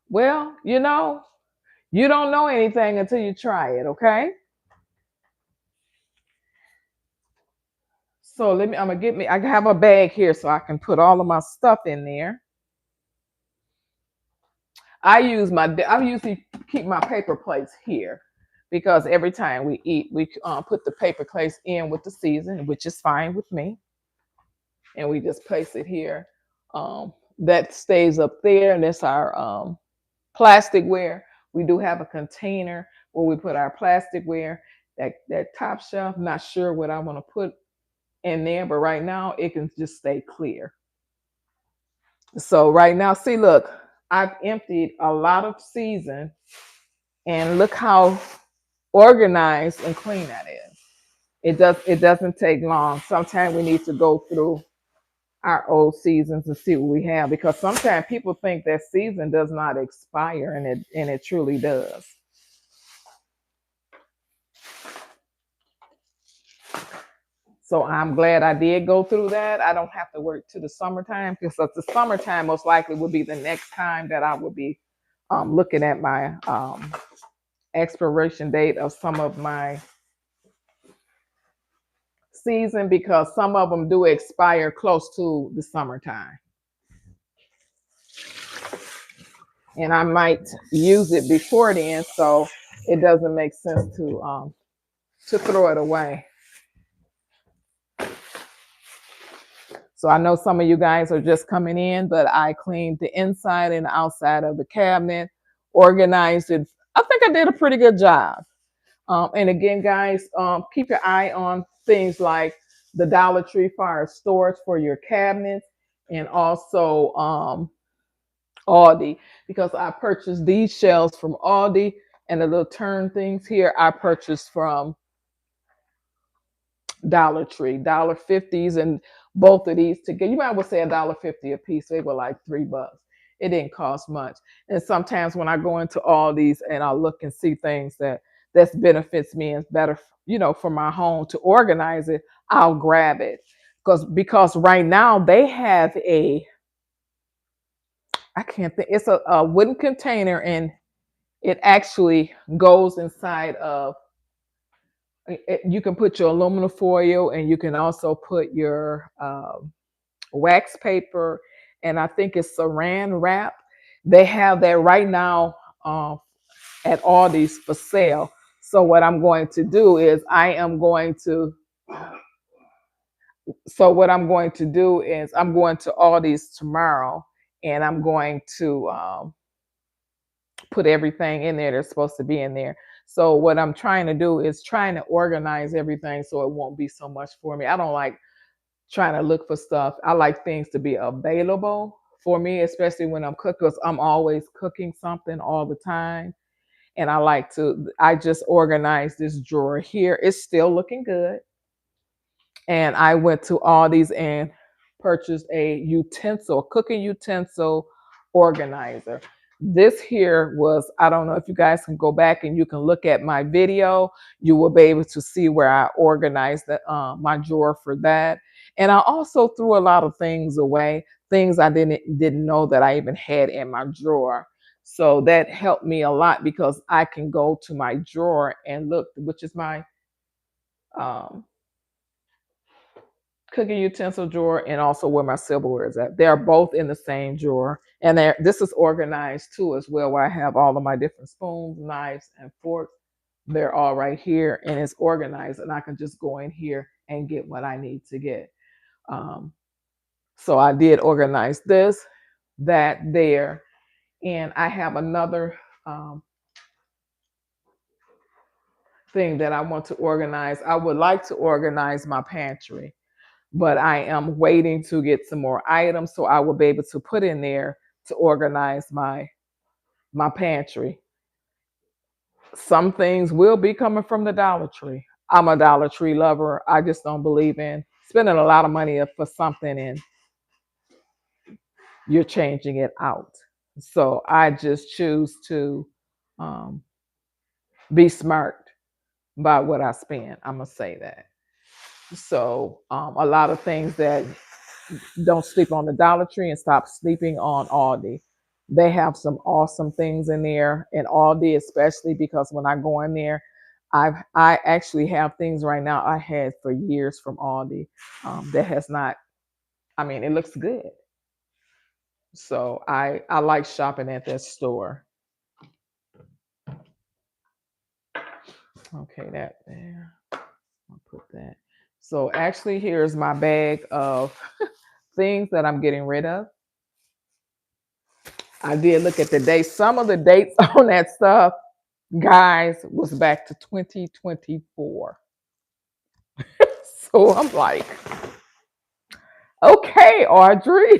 Well, you don't know anything until you try it, okay? So I'm gonna get me, I have a bag here so I can put all of my stuff in there. I usually keep my paper plates here because every time we eat, we put the paper plates in with the season, which is fine with me. And we just place it here. That stays up there, and that's our plasticware. We do have a container where we put our plasticware. That top shelf, not sure what I want to put in there, but right now it can just stay clear. So right now, see, look, I've emptied a lot of season, and look how organized and clean that is. It doesn't take long. Sometimes we need to go through our old seasons and see what we have because sometimes people think that season does not expire, and it truly does. So I'm glad I did go through that. I don't have to work to the summertime because the summertime most likely will be the next time that I will be looking at my expiration date of some of my season because some of them do expire close to the summertime. And I might use it before then, so it doesn't make sense to throw it away. So I know some of you guys are just coming in, but I cleaned the inside and outside of the cabinet, organized it. I think I did a pretty good job. And again, guys, keep your eye on things like the Dollar Tree fire storage for your cabinets and also Aldi because I purchased these shelves from Aldi and the little turn things here I purchased from Dollar Tree, $1.50s, and both of these together. You might well say $1.50 a piece. They were like $3. It didn't cost much. And sometimes when I go into all these and I look and see things that that benefits me and is better, for my home to organize it, I'll grab it. Because right now they have I can't think, it's a wooden container, and it actually goes inside of you can put your aluminum foil, and you can also put your wax paper, and I think it's saran wrap. They have that right now at Aldi's for sale. So what I'm going to do is I'm going to Aldi's tomorrow, and I'm going to put everything in there that's supposed to be in there. So what I'm trying to do is trying to organize everything so it won't be so much for me. I don't like trying to look for stuff. I like things to be available for me, especially when I'm cooking, because I'm always cooking something all the time. And I just organized this drawer here. It's still looking good. And I went to Aldi's and purchased cooking utensil organizer. This here was, I don't know if you guys can go back and you can look at my video. You will be able to see where I organized my drawer for that. And I also threw a lot of things away, things I didn't know that I even had in my drawer. So that helped me a lot because I can go to my drawer and look, which is my um, cooking utensil drawer, and also where my silverware is at. They're both in the same drawer. And this is organized too as well, where I have all of my different spoons, knives, and forks. They're all right here, and it's organized, and I can just go in here and get what I need to get. Um, so I did organize this, that, there, and I have another thing that I want to organize. I would like to organize my pantry, but I am waiting to get some more items so I will be able to put in there to organize my pantry. Some things will be coming from the Dollar Tree. I'm a Dollar Tree lover. I just don't believe in spending a lot of money for something and you're changing it out. So I just choose to um, be smart by what I spend. I'm gonna say that. So a lot of things that don't sleep on the Dollar Tree and stop sleeping on Aldi. They have some awesome things in there, and Aldi especially, because when I go in there, I actually have things right now I had for years from Aldi that has not. I mean, it looks good, so I like shopping at that store. Okay, that there. I'll put that. So actually, here's my bag of things that I'm getting rid of. I did look at the dates. Some of the dates on that stuff, guys, was back to 2024. So I'm like, okay, Audrey.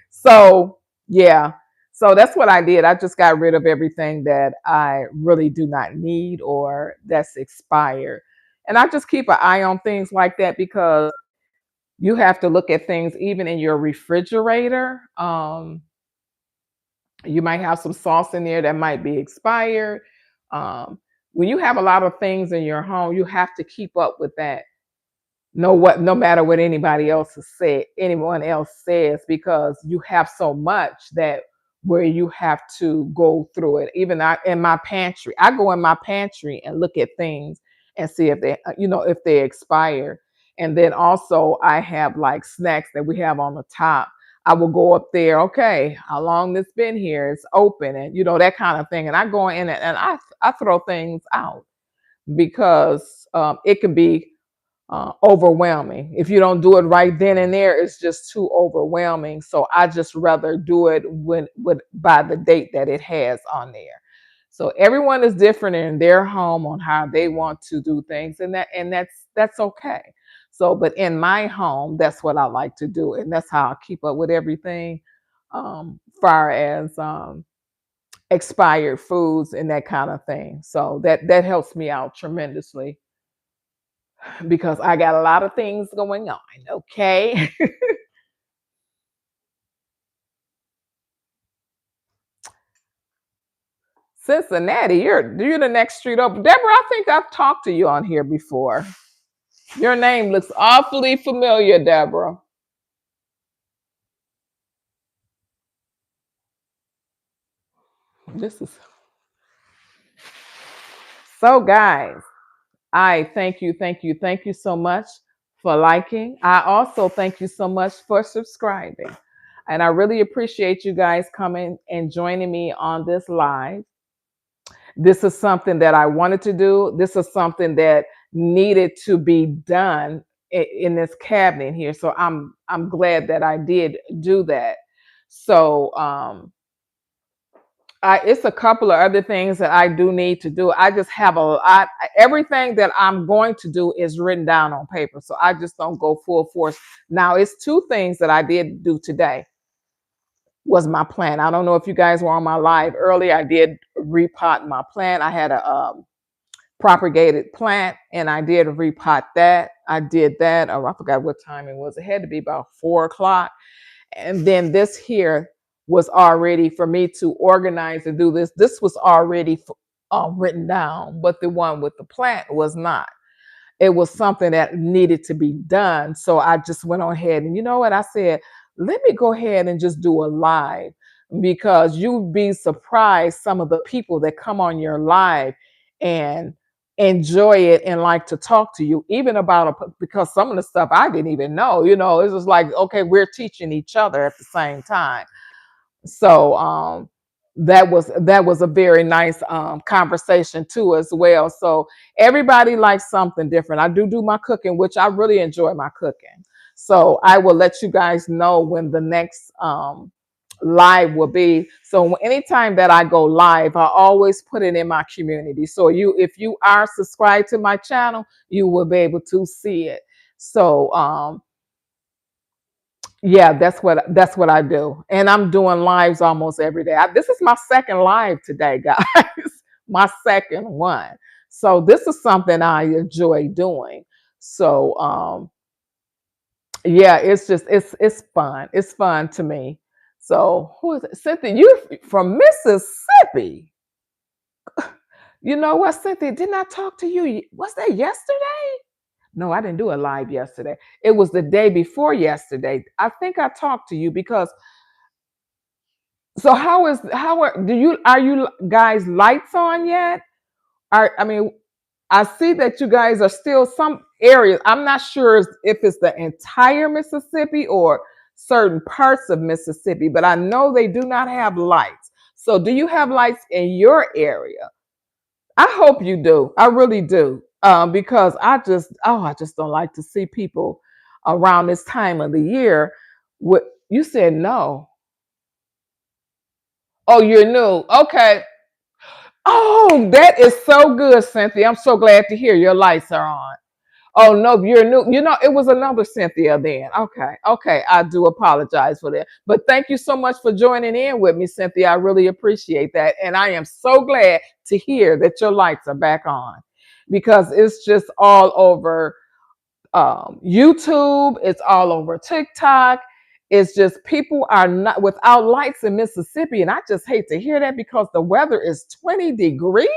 So yeah. So that's what I did. I just got rid of everything that I really do not need or that's expired. And I just keep an eye on things like that because you have to look at things even in your refrigerator. You might have some sauce in there that might be expired. Um, when you have a lot of things in your home, you have to keep up with that. No matter what anyone else says, because you have so much that where you have to go through it. Even in my pantry, I go in my pantry and look at things and see if if they expire. And then also I have like snacks that we have on the top. I will go up there. Okay, how long this been here? It's open, and that kind of thing. And I go in and I throw things out because it can be overwhelming. If you don't do it right then and there, it's just too overwhelming. So I just rather do it by the date that it has on there. So everyone is different in their home on how they want to do things, and that's okay. So, but in my home, that's what I like to do, and that's how I keep up with everything, far as expired foods and that kind of thing. So that helps me out tremendously because I got a lot of things going on. Okay. Cincinnati, you're the next street over. Deborah, I think I've talked to you on here before. Your name looks awfully familiar, Deborah. This is so, guys. I thank you so much for liking. I also thank you so much for subscribing. And I really appreciate you guys coming and joining me on this live. This is something that I wanted to do. This is something that needed to be done in this cabinet here. So I'm glad that I did do that. So it's a couple of other things that I do need to do. I just have a lot. Everything that I'm going to do is written down on paper. So I just don't go full force. Now, it's two things that I did do today was my plant. I don't know if you guys were on my live earlier. I did repot my plant. I had a propagated plant and I did repot that. I did that. Oh, I forgot what time it was. It had to be about 4 o'clock. And then this here was already for me to organize and do this. This was already written down, but the one with the plant was not. It was something that needed to be done. So I just went on ahead and you know what I said? Let me go ahead and just do a live because you'd be surprised some of the people that come on your live and enjoy it and like to talk to you even about because some of the stuff I didn't even know, it's just like, okay, we're teaching each other at the same time. So that was a very nice conversation too as well. So everybody likes something different. I do my cooking, which I really enjoy my cooking. So I will let you guys know when the next live will be. So anytime that I go live, I always put it in my community. So if you are subscribed to my channel, you will be able to see it. So yeah, that's what I do. And I'm doing lives almost every day. This is my second live today, guys. My second one. So this is something I enjoy doing. So yeah, it's fun. It's fun to me. So who is it? Cynthia, you from Mississippi. You know what, Cynthia? Didn't I talk to you? Was that yesterday? No, I didn't do a live yesterday. It was the day before yesterday. I think I talked to you because so are you guys lights on yet? I mean, I see that you guys are still some areas. I'm not sure if it's the entire Mississippi or certain parts of Mississippi, but I know they do not have lights. So do you have lights in your area? I hope you do. I really do. Because I just don't like to see people around this time of the year. What you said no. Oh, you're new. Okay. Oh, that is so good, Cynthia. I'm so glad to hear your lights are on. Oh no, you're new. It was another Cynthia then. Okay, okay. I do apologize for that. But thank you so much for joining in with me, Cynthia. I really appreciate that. And I am so glad to hear that your lights are back on because it's just all over YouTube, it's all over TikTok. It's just people are not without lights in Mississippi. And I just hate to hear that because the weather is 20 degrees.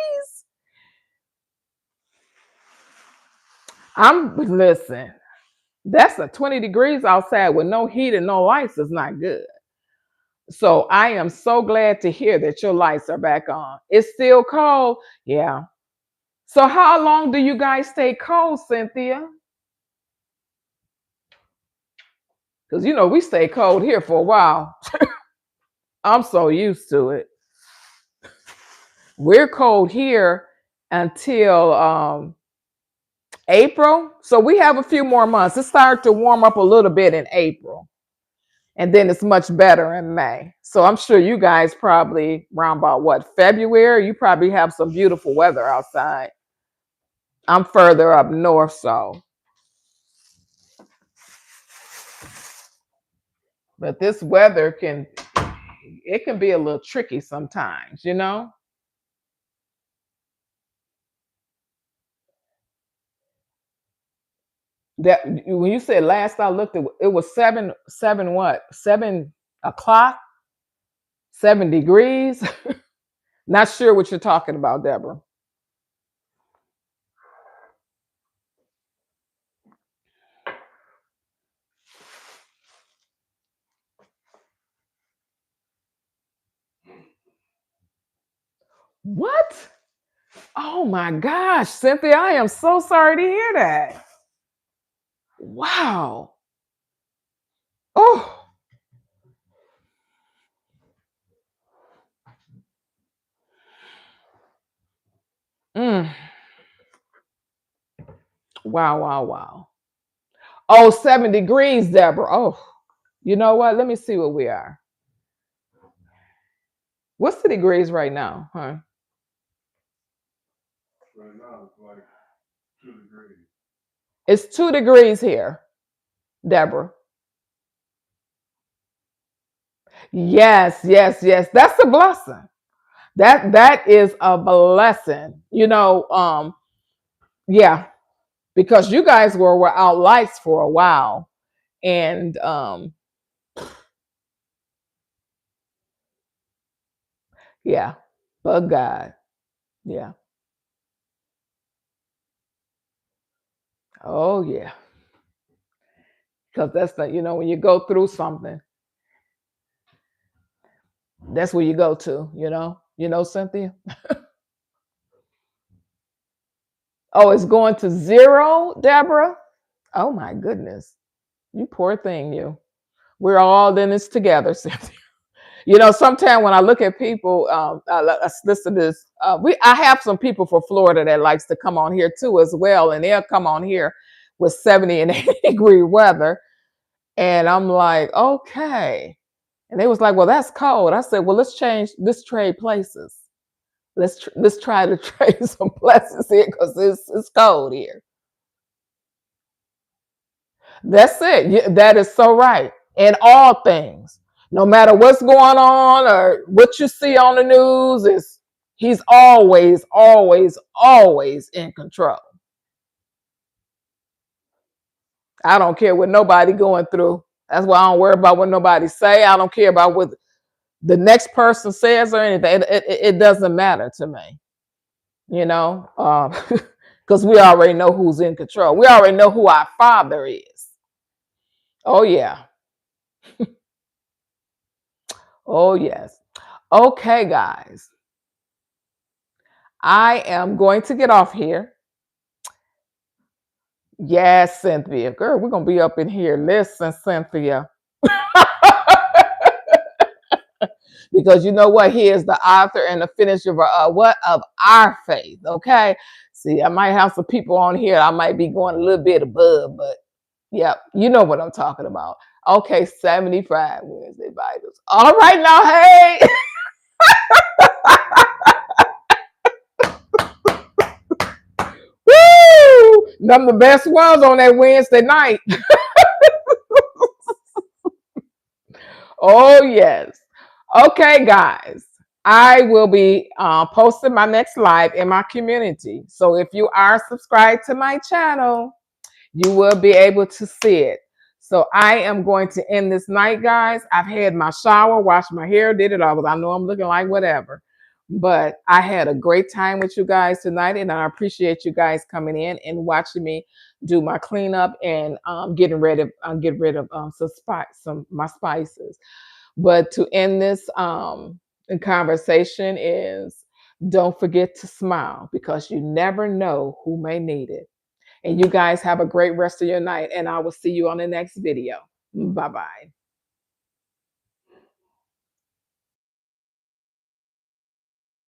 Listen, that's a 20 degrees outside with no heat and no lights is not good. So I am so glad to hear that your lights are back on. It's still cold. Yeah. So how long do you guys stay cold, Cynthia? Because we stay cold here for a while. I'm so used to it. We're cold here until April. So we have a few more months. It started to warm up a little bit in April. And then it's much better in May. So I'm sure you guys probably around about what, February? You probably have some beautiful weather outside. I'm further up north, so. But this weather can be a little tricky sometimes. That when you said last I looked, it was 7 o'clock, 7 degrees. Not sure what you're talking about, Deborah. What? Oh my gosh, Cynthia, I am so sorry to hear that. Wow. Oh. Mm. Wow, wow, wow. Oh, 7 degrees, Deborah. Oh, you know what? Let me see what we are. What's the degrees right now, huh? Right now it's like 2 degrees. It's 2 degrees here, Deborah. Yes, yes, yes. That's a blessing. That is a blessing. Yeah, because you guys were without lights for a while. And yeah, but God. Yeah. Oh yeah. Because that's the, when you go through something, that's where you go to, Cynthia. Oh, it's going to zero, Deborah. Oh my goodness. You poor thing, you. We're all in this together, Cynthia. Sometimes when I look at people, listen to this. I have some people from Florida that likes to come on here too as well, and they'll come on here with 70 and 80-degree weather, and I'm like, okay. And they was like, well, that's cold. I said, well, let's trade places. Let's try to trade some places here because it's cold here. That's it. That is so right. In all things, no matter what's going on or what you see on the news, he's always, always, always in control. I don't care what nobody going through. That's why I don't worry about what nobody say. I don't care about what the next person says or anything. It doesn't matter to me, because we already know who's in control. We already know who our Father is. Oh yeah. Oh yes. Okay, guys. I am going to get off here. Yes, Cynthia. Girl, we're going to be up in here. Listen, Cynthia. Because you know what? He is the author and the finisher of our faith. Okay. See, I might have some people on here. I might be going a little bit above, but yeah, you know what I'm talking about. Okay, 75 Wednesday Bibles. All right now, hey. Woo! Them the best ones on that Wednesday night. Oh, yes. Okay, guys. I will be posting my next live in my community. So if you are subscribed to my channel, you will be able to see it. So I am going to end this night, guys. I've had my shower, washed my hair, did it all. I know I'm looking like whatever. But I had a great time with you guys tonight, and I appreciate you guys coming in and watching me do my cleanup and get rid of some my spices. But to end this conversation is don't forget to smile because you never know who may need it. And you guys have a great rest of your night, and I will see you on the next video. Bye-bye.